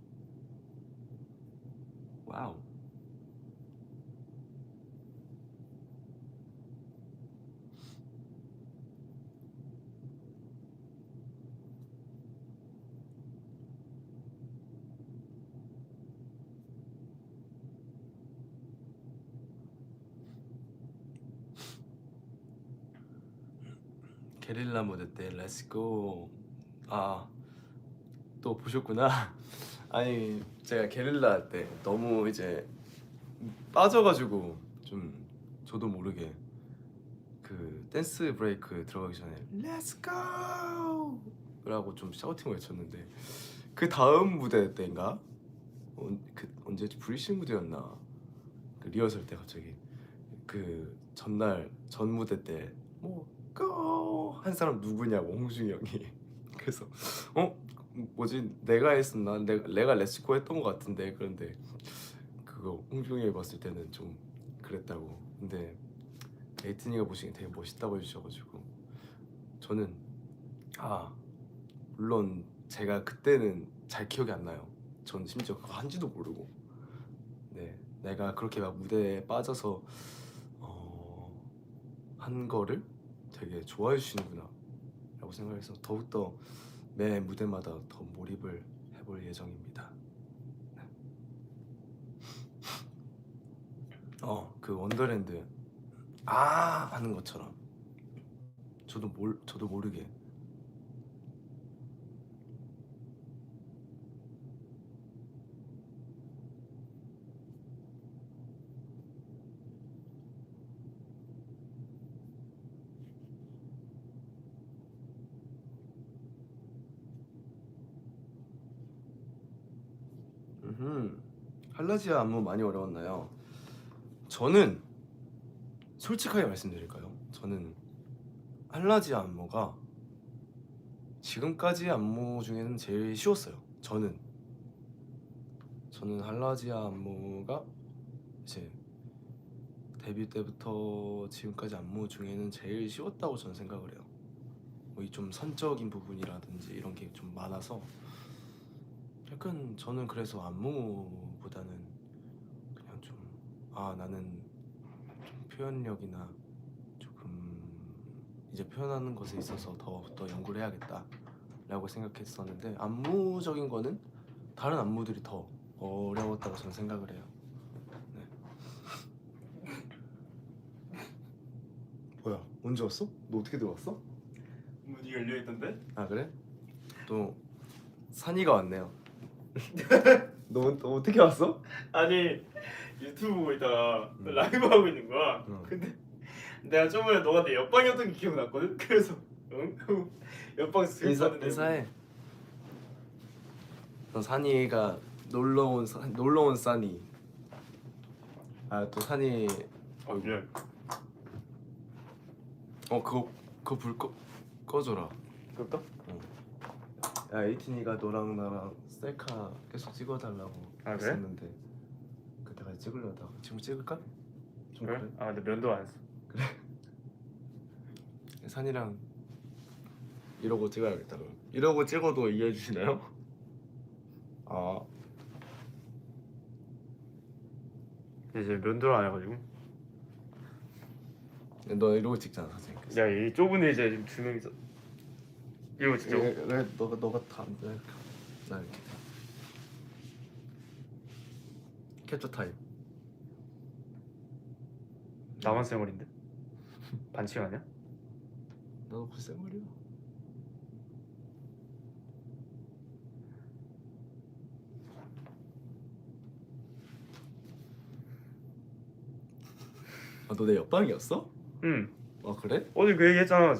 와우. 게릴라 모드 때 렛츠고. 또 보셨구나. 아니 제가 게릴라 때 너무 이제 빠져가지고 좀 저도 모르게 그 댄스 브레이크 들어가기 전에 렛츠고 하고 좀 샤우팅을 외쳤는데 그 다음 무대 때인가 언제지 브리싱 무대였나 그 리허설 때 갑자기 그 전날 전 무대 때뭐한 사람 누구냐고 홍중이 형이 그래서 뭐지 내가 했었나 내가 레츠고 했던 것 같은데 그런데 그거 홍중이 봤을 때는 좀 그랬다고 근데 에이튼이가 보시기엔 되게 멋있다고 해주셔가지고 저는 물론 제가 그때는 잘 기억이 안 나요. 전 심지어 그거 한지도 모르고 네 내가 그렇게 막 무대에 빠져서 한 거를 되게 좋아해 주시는구나 라고 생각해서 더욱더 매 무대마다 더 몰입을 해볼 예정입니다. 네. 그 원더랜드 하는 것처럼 저도 모르게 할라지아 안무 많이 어려웠나요? 저는 솔직하게 말씀드릴까요? 저는 할라지아 안무가 지금까지 안무 중에는 제일 쉬웠어요. 저는 할라지아 안무가 이제 데뷔 때부터 지금까지 안무 중에는 제일 쉬웠다고 저는 생각을 해요. 이 좀 선적인 부분이라든지 이런 게 좀 많아서 약간 저는 그래서 안무보다는 그냥 좀 나는 좀 표현력이나 조금 이제 표현하는 것에 있어서 더 연구를 해야겠다 라고 생각했었는데 안무적인 거는 다른 안무들이 더 어려웠다고 저는 생각을 해요. 네. 뭐야 언제 왔어? 너 어떻게 들어왔어? 문이 열려있던데? 아 그래? 또 산이가 왔네요. 너 어떻게 왔어? 아니 유튜브 보고 있다가 라이브 하고 있는 거야. 근데 내가 저번에 너가 내 옆방이었던 게 기억났거든? 그래서 응? 옆방에서 인사해. 너 산이가 놀러온 산이. 또 산이. 미안. 그거 불 꺼줘라. 그럴까? 야 에이틴이가 너랑 나랑 셀카 계속 찍어달라고 그래? 했었는데 그때까지 찍으려다가 지금 찍을까? 좀 그래? 근데 면도 안 했어. 산이랑 이러고 찍어야겠다. 그럼 이러고 찍어도 이해해 주시나요? 이제 면도를 안 해가지고. 너 이러고 찍잖아 사진. 야, 이 좁은 의자에 지금 두 명이서 이러고 진짜. 왜 너가 다 나 이렇게 캡처 타임. 나만 쌩얼인데? 반칙 아니야? 나도 글쎄 말이야. 너 내 옆방이었어? 응. 그래? 어제 그 얘기 했잖아.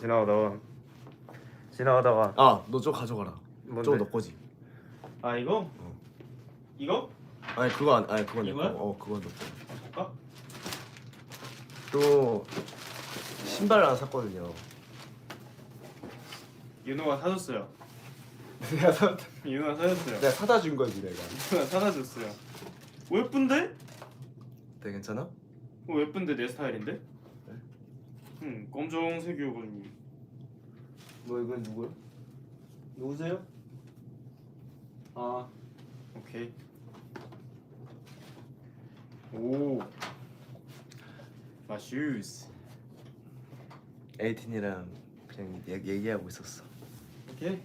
지나가다가. 너 저거 가져가라. 뭔데? 저거 너 거지. 이거? 이거? 아니 그건 내 거. 이거야? 그건 너 거. 볼까? 또 신발 하나 샀거든요. 윤호가 사줬어요. 윤호가 사줬어요. 내가 사다 준 거지 내가. 윤호가 사다 줬어요. 예쁜데? 되게 괜찮아? 예쁜데 내 스타일인데? 그래? 응, 검정색이어가지고. 너 이건 누구야? 누구세요? 오케이. 오, 슈즈. 에이틴이랑 그냥 얘기하고 있었어. 오케이.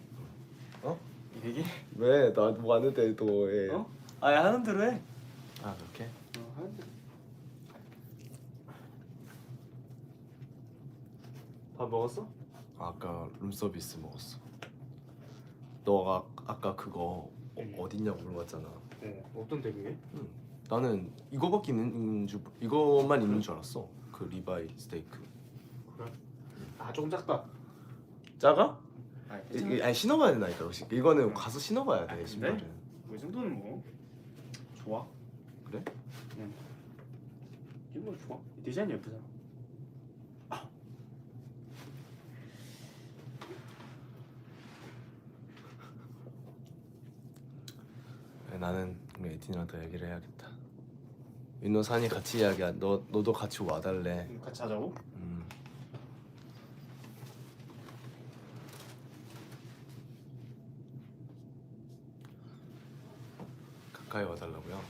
얘기? 왜? 나 뭐 하는데 또 왜? 하는 대로 해. 그렇게? 하는 대로. 밥 먹었어? 아까 룸서비스 먹었어. 너가 아까 그거 어딨냐고 물어봤잖아. 어떤데 그게? 나는 이것만 있는 줄 알았어. 그 리바이 스테이크. 그래? 조금 작다. 작아? 아니 신어봐야 된다니까. 이거는 어. 가서 신어봐야 돼 근데? 신발은. 이 정도는 뭐 좋아. 그래? 응. 이거 뭐 좋아. 디자인 예쁘잖아. 나는 우리 에이틴이랑 더 얘기를 해야겠다. 윤호 산이 같이 이야기야. 너도 같이 와달래. 같이 하자고? 가까이 와달라고요?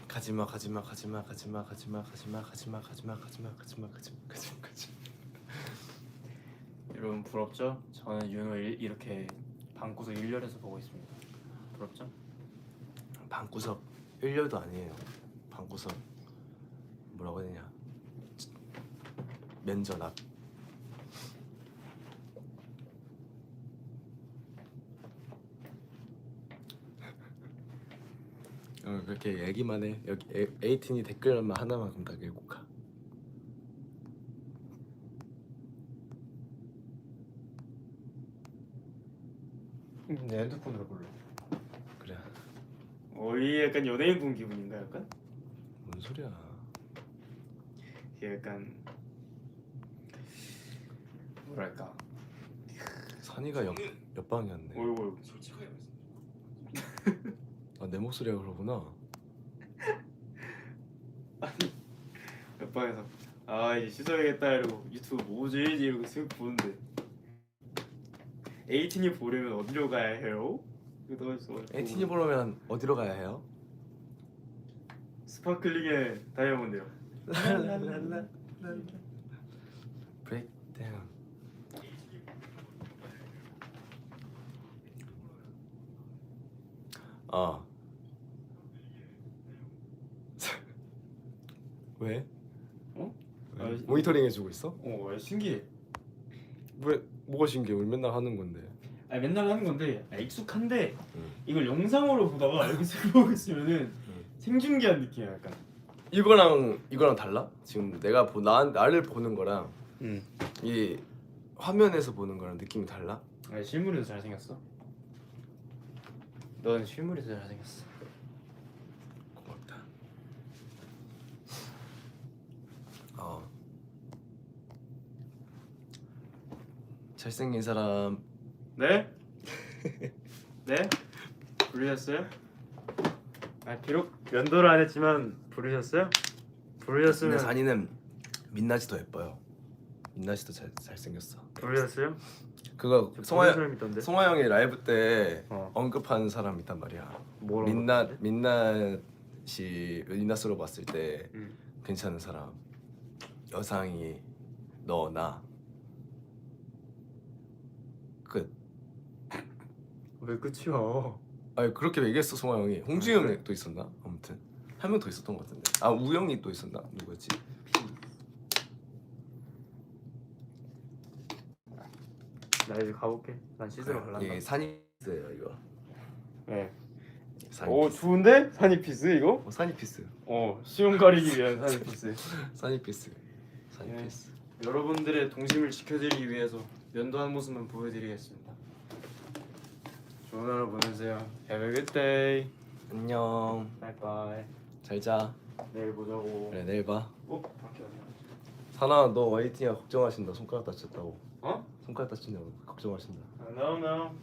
가지마 가지마 가지마 가지마 가지마 가지마 가지마 가지마 가지마 가지마 가지마 가지마. 여러분 부럽죠? 저는 윤호 이렇게 방구석 1열에서 보고 있습니다. 부럽죠? 방구석 1열도 아니에요. 방구석 뭐라고 해야 되냐, 면전 앞. 그렇게 얘기만 해. 여기 에이틴이 댓글만 하나만 그럼 다 읽고 가. 내 핸드폰으로 볼래. 그래. 이 약간 연예인 본 기분인가 약간? 뭔 소리야. 이게 약간 뭐랄까. 산이가 옆방이었네. 어이구. 솔직하게 말씀. 내 목소리가 그러구나. 옆방에서 이제 씻어야겠다 이러고 유튜브 뭐지 이러고 쓱 보는데 에이틴이 보려면 어디로 가야 해요? 이거 에이틴이 보려면 어디로 가야 해요? 스파클링의 다이아몬드요. 랄랄랄라 브레이크다운. 왜? 어? 왜? 모니터링 해주고 있어? 신기해. 왜? 뭐가 신기해? 우리 맨날 하는 건데. 맨날 하는 건데 익숙한데 응. 이걸 영상으로 보다가 이렇게 쓱 보고 있으면은 생중계한 느낌이야 약간. 이거랑 달라? 지금 내가 나를 보는 거랑 이 화면에서 보는 거랑 느낌이 달라? 실물에서 잘생겼어. 넌 실물에서 잘생겼어. 고맙다. 잘생긴 사람. 네? 네? 부르셨어요? 비록 면도를 안 했지만 부르셨어요? 부르셨으면 근데 산이는 민낯이 더 예뻐요. 민낯이 더 잘생겼어. 부르셨어요? 그거 사람 있던데. 송하 형이 라이브 때 어. 언급한 사람 있단 말이야. 뭐라고? 민낯으로 봤을 때 응. 괜찮은 사람. 여상이 너 나 끝. 왜 끝이야? 아니 그렇게 얘기했어 송하 형이. 홍준이 형이 또 있었나? 아무튼 한 명 더 있었던 것 같은데. 우영이 또 있었나? 누구였지? 나 이제 가볼게. 난 씻으러 갈란다. 이게 산이피스예요 이거. 네. 산이피스. 좋은데? 사니피스 이거? 산이피스. 시험 가리기 위한 사니피스. 산이피스. 산이피스. 여러분들의 동심을 지켜드리기 위해서 면도한 모습만 보여드리겠습니다. 좋은 하루 보내세요. Have a good day. 안녕. 바이바이. 잘 자. 내일 보자고. 그래 내일 봐. 밖에 어디야? 산아 너 웨이팅이가 걱정하신다. 손가락 다쳤다고. 어? 손가락 다친다고 걱정하신다. No.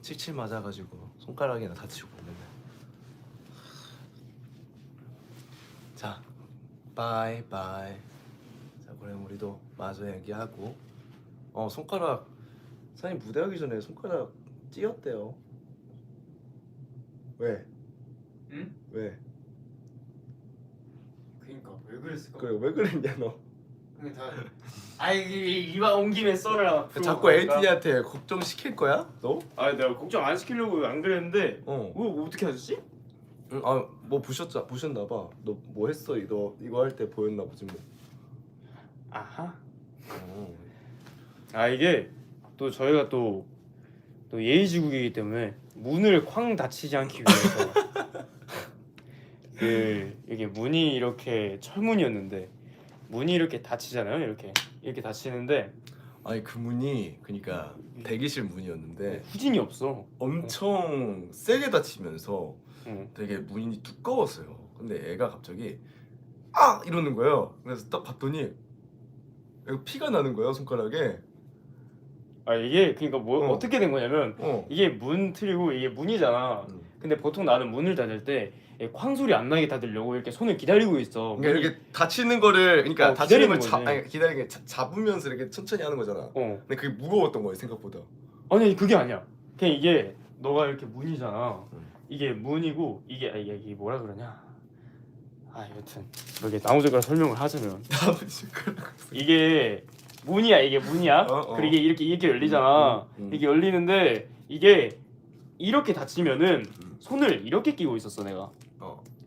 칠칠 맞아가지고 손가락이나 다치고 맨날. 자 바이바이. 자 그럼 우리도 마저 얘기하고. 손가락 산이 무대하기 전에 손가락 찧었대요. 왜? 응? 왜? 그니까 왜 그랬을까? 그래 왜 그랬냐 너? 근데 다. 이왕 온 김에 썰어라. 자꾸 에이틴이한테 걱정 시킬 거야? 너? 내가 걱정 안 시키려고 안 그랬는데. 어. 어떻게 하셨지? 응, 뭐 보셨나 봐. 너 뭐 했어? 이거 할 때 보였나 보지 뭐. 아하. 어. 이게 또 저희가 또 예의지국이기 때문에 문을 쾅 닫히지 않기 위해서 이게 문이 이렇게 철문이었는데 문이 이렇게 닫히잖아요. 이렇게 닫히는데 아니 그 문이 그러니까 대기실 문이었는데 후진이 없어. 엄청 세게 닫히면서 응. 되게 문이 두꺼웠어요. 근데 애가 갑자기 아 이러는 거예요. 그래서 딱 봤더니 애가 피가 나는 거예요 손가락에. 아 이게 그러니까 뭐 어떻게 된 거냐면 어. 이게 문 틀고 이게 문이잖아. 근데 보통 나는 문을 닫을 때 쾅소리 안 나게 닫으려고 이렇게 손을 기다리고 있어. 그러니까 이렇게 닫히는 거를 그러니까 기다리는 닫히는 걸 거지. 아니, 기다리는 게 잡으면서 이렇게 천천히 하는 거잖아. 근데 그게 무거웠던 거예요 생각보다. 아니 그게 아니야. 그냥 이게 너가 이렇게 문이잖아. 응. 이게 문이고 이게 뭐라 그러냐. 아 여튼 이렇게 나무젓가락 설명을 하자면 나무젓가락. 이게 문이야 이게 문이야. 그리고 이게 이렇게 열리잖아. 이게 열리는데 이게 이렇게 닫히면은 손을 이렇게 끼고 있었어 내가.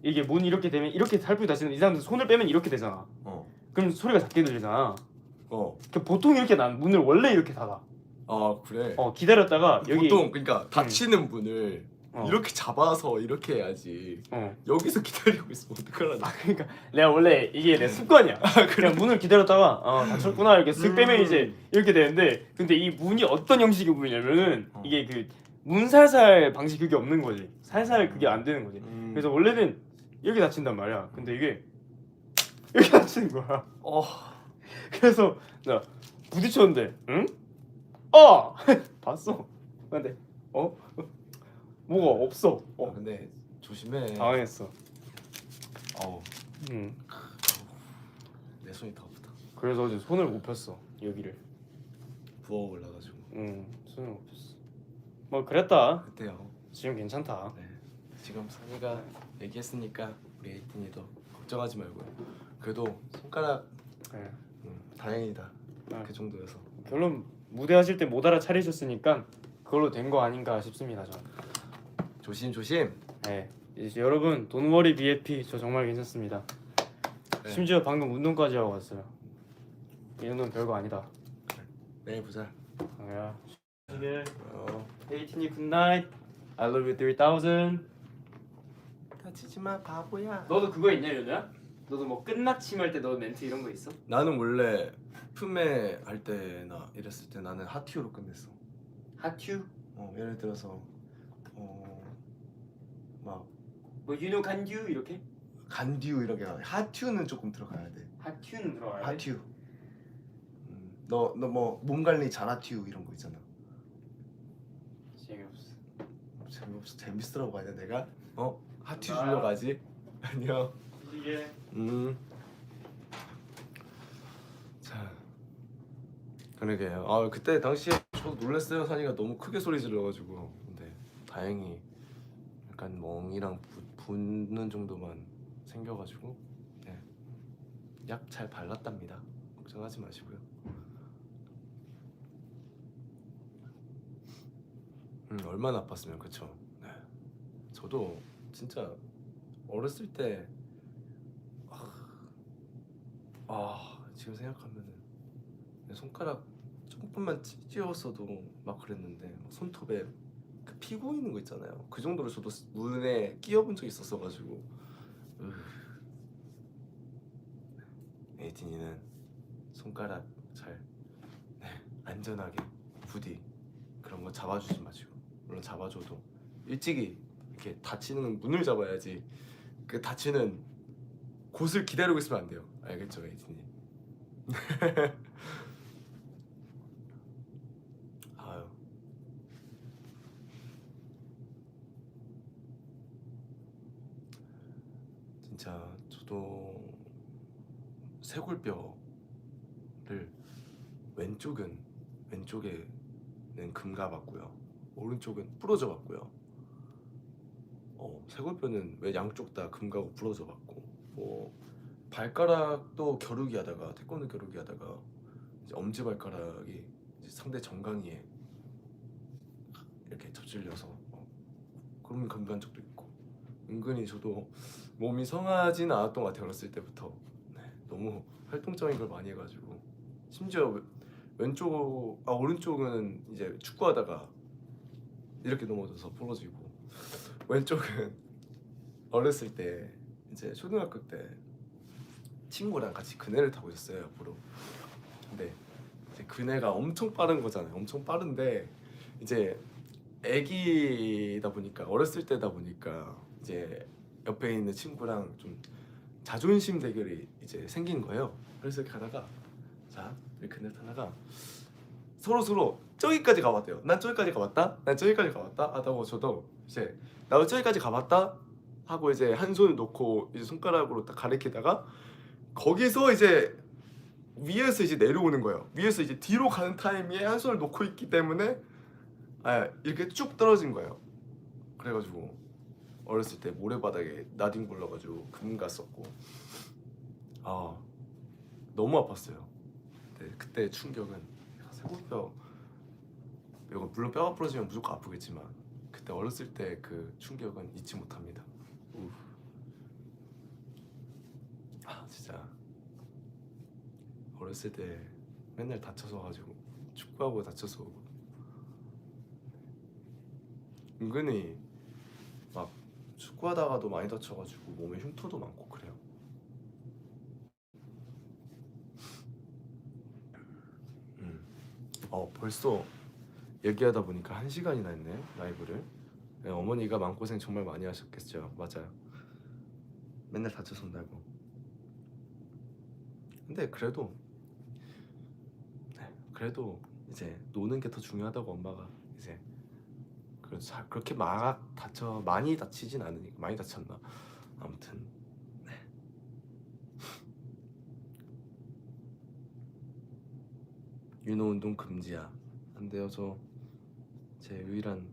이게 문이 이렇게 되면 이렇게 살풀이 닫히는 이 사람들 손을 빼면 이렇게 되잖아. 그럼 소리가 작게 들리잖아. 그러니까 보통 이렇게 난 문을 원래 이렇게 닫아. 아 그래. 기다렸다가 여기 보통 그러니까 닫히는 문을 이렇게 잡아서 이렇게 해야지. 여기서 기다리고 있으면 어떡하라는. 그러니까 내가 원래 이게 내 습관이야. 그냥 문을 기다렸다가 닫혔구나 이렇게 쓱 빼면 이제 이렇게 되는데 근데 이 문이 어떤 형식의 문이냐면은 이게 그 문살살 방식 그게 없는 거지. 살살 그게 안 되는 거지. 그래서 원래는 이렇게 닫힌단 말이야. 근데 이게 이렇게 닫히는 거야. 그래서 나 부딪혔는데 응? 봤어. 근데 뭐가 없어. 근데 조심해. 당황했어. 내 손이 더 아프다. 그래서 어제 손을 못 폈어 여기를. 부어 올라가지고. 손을 못 폈어. 뭐 그랬다. 그때요. 지금 괜찮다. 네. 지금 선이가 얘기했으니까 우리 에이틴이도 걱정하지 말고요. 그래도 손가락 네. 다행이다. 네. 그 정도여서. 결론 무대 하실 때 못 알아차리셨으니까 그걸로 된 거 아닌가 싶습니다 저는. 조심 조심. 네. 이제 여러분 돈워리 BFP 저 정말 괜찮습니다. 네. 심지어 방금 운동까지 하고 왔어요. 이 정도는 별거 아니다. 내일 보자. 야. 에이틴이 굿나잇. I love you 3000. 다치지 마 바보야. 너도 그거 있냐 연우야? 너도 뭐 끝마침 할 때 너 멘트 이런 거 있어? 나는 원래 품에 할 때나 이랬을 때 나는 하튜로 끝냈어. 하튜? 예를 들어서 막 뭐 유노 간듀 이렇게? 간듀 이렇게 하튜는 조금 들어가야 돼. 하튜는 들어가야 돼? 하튜. 너 뭐 몸 관리 잘 하튜 이런 거 있잖아. 재미없어. 재미없어. 재밌으라고 하냐 내가? 하튜 주려고 하지? 아니요. 이게 자 그러게요. 그때 당시에 저도 놀랐어요. 산이가 너무 크게 소리 질러가지고. 근데 다행히 약간 멍이랑 붓는 정도만 생겨가지고 약 잘 발랐답니다. 걱정하지 마시고요. 얼마나 아팠으면 그쵸. 네. 저도 진짜 어렸을 때 지금 생각하면은 손가락 조금만 찢었어도 막 그랬는데 손톱에 그 피 고이는 거 있잖아요. 그 정도로 저도 문에 끼어본 적이 있었어가지고. 에이틴이는 손가락 잘 안전하게 부디 그런 거 잡아주지 마시고, 물론 잡아줘도 일찍이 이렇게 닫히는 문을 잡아야지. 그 닫히는 곳을 기다리고 있으면 안 돼요. 알겠죠, 에이틴이? 아유. 진짜 저도 쇄골뼈를 왼쪽에는 금가봤고요. 오른쪽은 부러져 봤고요. 쇄골뼈는 왜 양쪽 다 금가고 부러져 봤고, 뭐 발가락도 겨루기 하다가 태권도 겨루기 하다가 이제 엄지 발가락이 이제 상대 정강이에 이렇게 접질려서 그런 금간 적도 있고, 은근히 저도 몸이 성하진 않았던 것 같아요. 어렸을 때부터 너무 활동적인 걸 많이 해가지고. 심지어 오른쪽은 이제 축구하다가 이렇게 넘어져서 부러지고, 왼쪽은 어렸을 때 이제 초등학교 때 친구랑 같이 그네를 타고 있었어요, 옆으로. 근데 이제 그네가 엄청 빠른 거잖아요. 엄청 빠른데 이제 애기다 보니까 어렸을 때다 보니까 이제 옆에 있는 친구랑 좀 자존심 대결이 이제 생긴 거예요. 그래서 이렇게 가다가 자 이렇게 그네 타다가 서로 저기까지 가봤대요. 난 저기까지 가봤다. 난 저기까지 가봤다. 하다고 저도 이제 나도 저기까지 가봤다 하고 이제 한 손을 놓고 이제 손가락으로 딱 가리키다가 거기서 이제 위에서 이제 내려오는 거예요. 위에서 이제 뒤로 가는 타이밍에 한 손을 놓고 있기 때문에 이렇게 쭉 떨어진 거예요. 그래가지고 어렸을 때 모래바닥에 나뒹 굴러가지고 금 갔었고 너무 아팠어요. 그때 충격은 쇄골뼈 이거 물론 뼈가 부러지면 무조건 아프겠지만 그때 어렸을 때 그 충격은 잊지 못합니다. 진짜 어렸을 때 맨날 다쳐서 가지고 축구하고 다쳐서 은근히 막 축구하다가도 많이 다쳐가지고 몸에 흉터도 많고 그래요. 벌써 얘기하다 보니까 1시간이나 했네 라이브를. 네, 어머니가 마음고생 정말 많이 하셨겠죠. 맞아요. 맨날 다쳐서 온다고. 근데 그래도 이제 노는 게 더 중요하다고 엄마가 이제 그렇게 막 많이 다치진 않으니까. 많이 다쳤나? 아무튼 네. 윤호 운동 금지야. 안 돼요. 제 유일한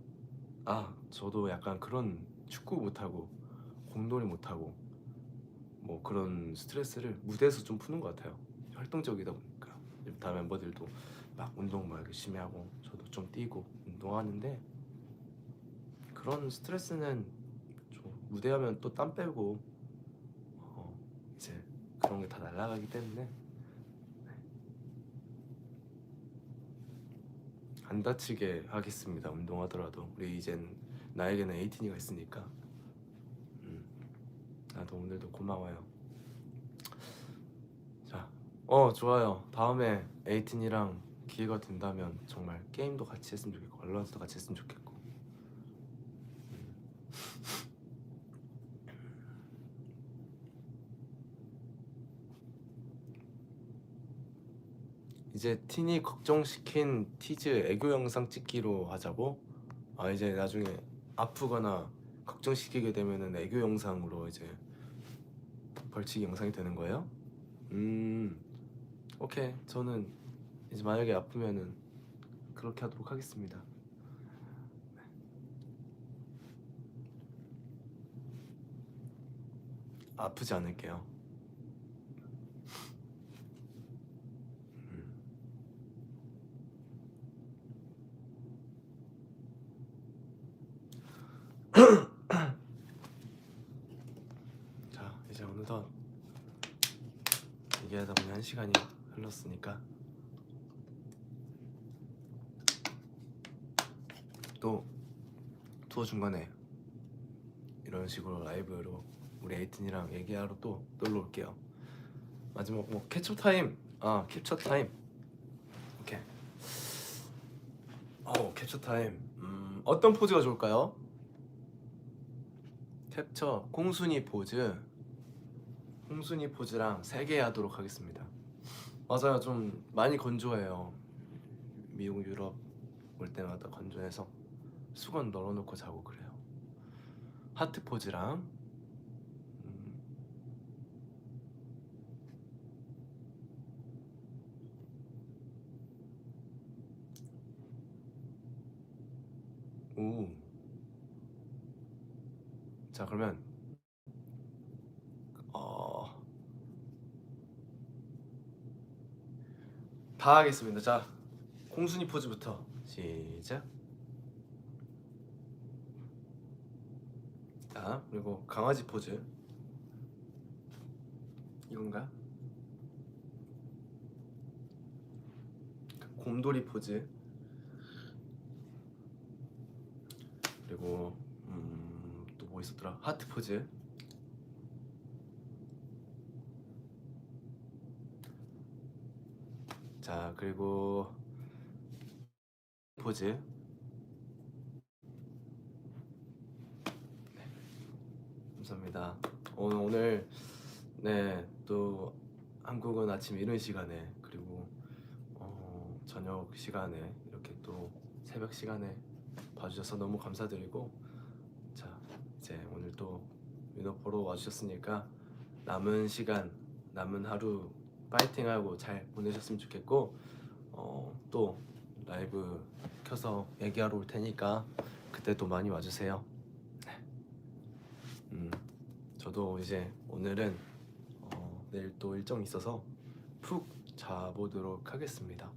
저도 약간 그런 축구 못하고 공놀이 못하고 뭐 그런 스트레스를 무대에서 좀 푸는 것 같아요. 활동적이다 보니까 다른 멤버들도 막 운동 막 열심히 하고 저도 좀 뛰고 운동하는데 그런 스트레스는 무대하면 또 땀 빼고 이제 그런 게 다 날아가기 때문에 안 다치게 하겠습니다. 운동하더라도 우리 이젠 나에게는 에이틴이가 있으니까. 나도 오늘도 고마워요. 자, 좋아요. 다음에 에이틴이랑 기회가 된다면 정말 게임도 같이 했으면 좋겠고 발로란트도 같이 했으면 좋겠고. 이제 티니 걱정시킨 티즈 애교 영상 찍기로 하자고? 이제 나중에 아프거나 걱정시키게 되면은 애교 영상으로 이제 벌칙 영상이 되는 거예요? 오케이. 저는 이제 만약에 아프면은 그렇게 하도록 하겠습니다. 아프지 않을게요. 자, 이제 어느덧 얘기하다 보니 1시간이 흘렀으니까 또 투어 중간에 이런 식으로 라이브로 우리 에이튼이랑 얘기하러 또 놀러 올게요. 마지막 캡처 타임. 캡처 타임. 오케이. 캡처 타임. 어떤 포즈가 좋을까요? 캡처 콩순이 포즈. 콩순이 포즈랑 3개 하도록 하겠습니다. 맞아요. 좀 많이 건조해요. 미국 유럽 올 때마다 건조해서 수건 널어놓고 자고 그래요. 하트 포즈랑 자, 그러면 다 하겠습니다. 자, 콩순이 포즈부터 시작. 자, 그리고 강아지 포즈. 이건가? 곰돌이 포즈. 그리고 또 뭐 있었더라? 하트 포즈. 자, 자 그리고 포즈. 네, 감사합니다. 오늘 네 또 한국은 아침 이른 시간에 그리고 저녁 시간에 이렇게 또 새벽 시간에 봐주셔서 너무 감사드리고 자 이제 오늘 또 민호 보러 와주셨으니까 남은 시간 남은 하루 파이팅하고 잘 보내셨으면 좋겠고 또 라이브 켜서 얘기하러 올 테니까 그때 또 많이 와주세요. 네. 저도 이제 오늘은 내일 또 일정이 있어서 푹 자보도록 하겠습니다.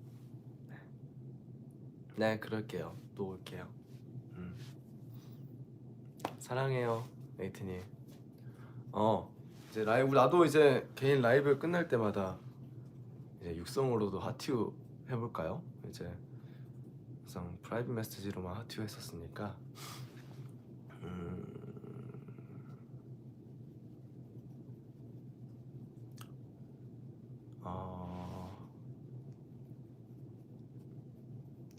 네, 그럴게요. 또 올게요. 사랑해요, 에이트님. 이제 라이브 나도 이제 개인 라이브 끝날 때마다 이제 육성으로도 하튜 해볼까요? 이제 항상 프라이빗 메시지로만 하튜 했었으니까.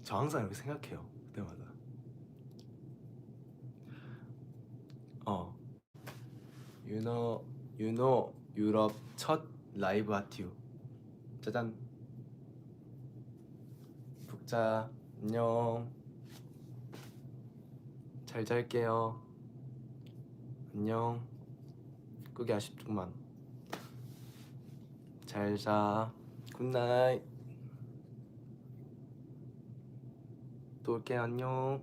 저 항상 이렇게 생각해요. 그때마다. 유노 유럽 첫 라이브 하튜. 짜잔. 북자 안녕. 잘 잘게요. 안녕. 끄기 아쉽구만. 잘 자. 굿나잇. 또 올게. 안녕.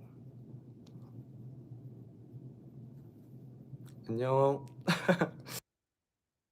안녕.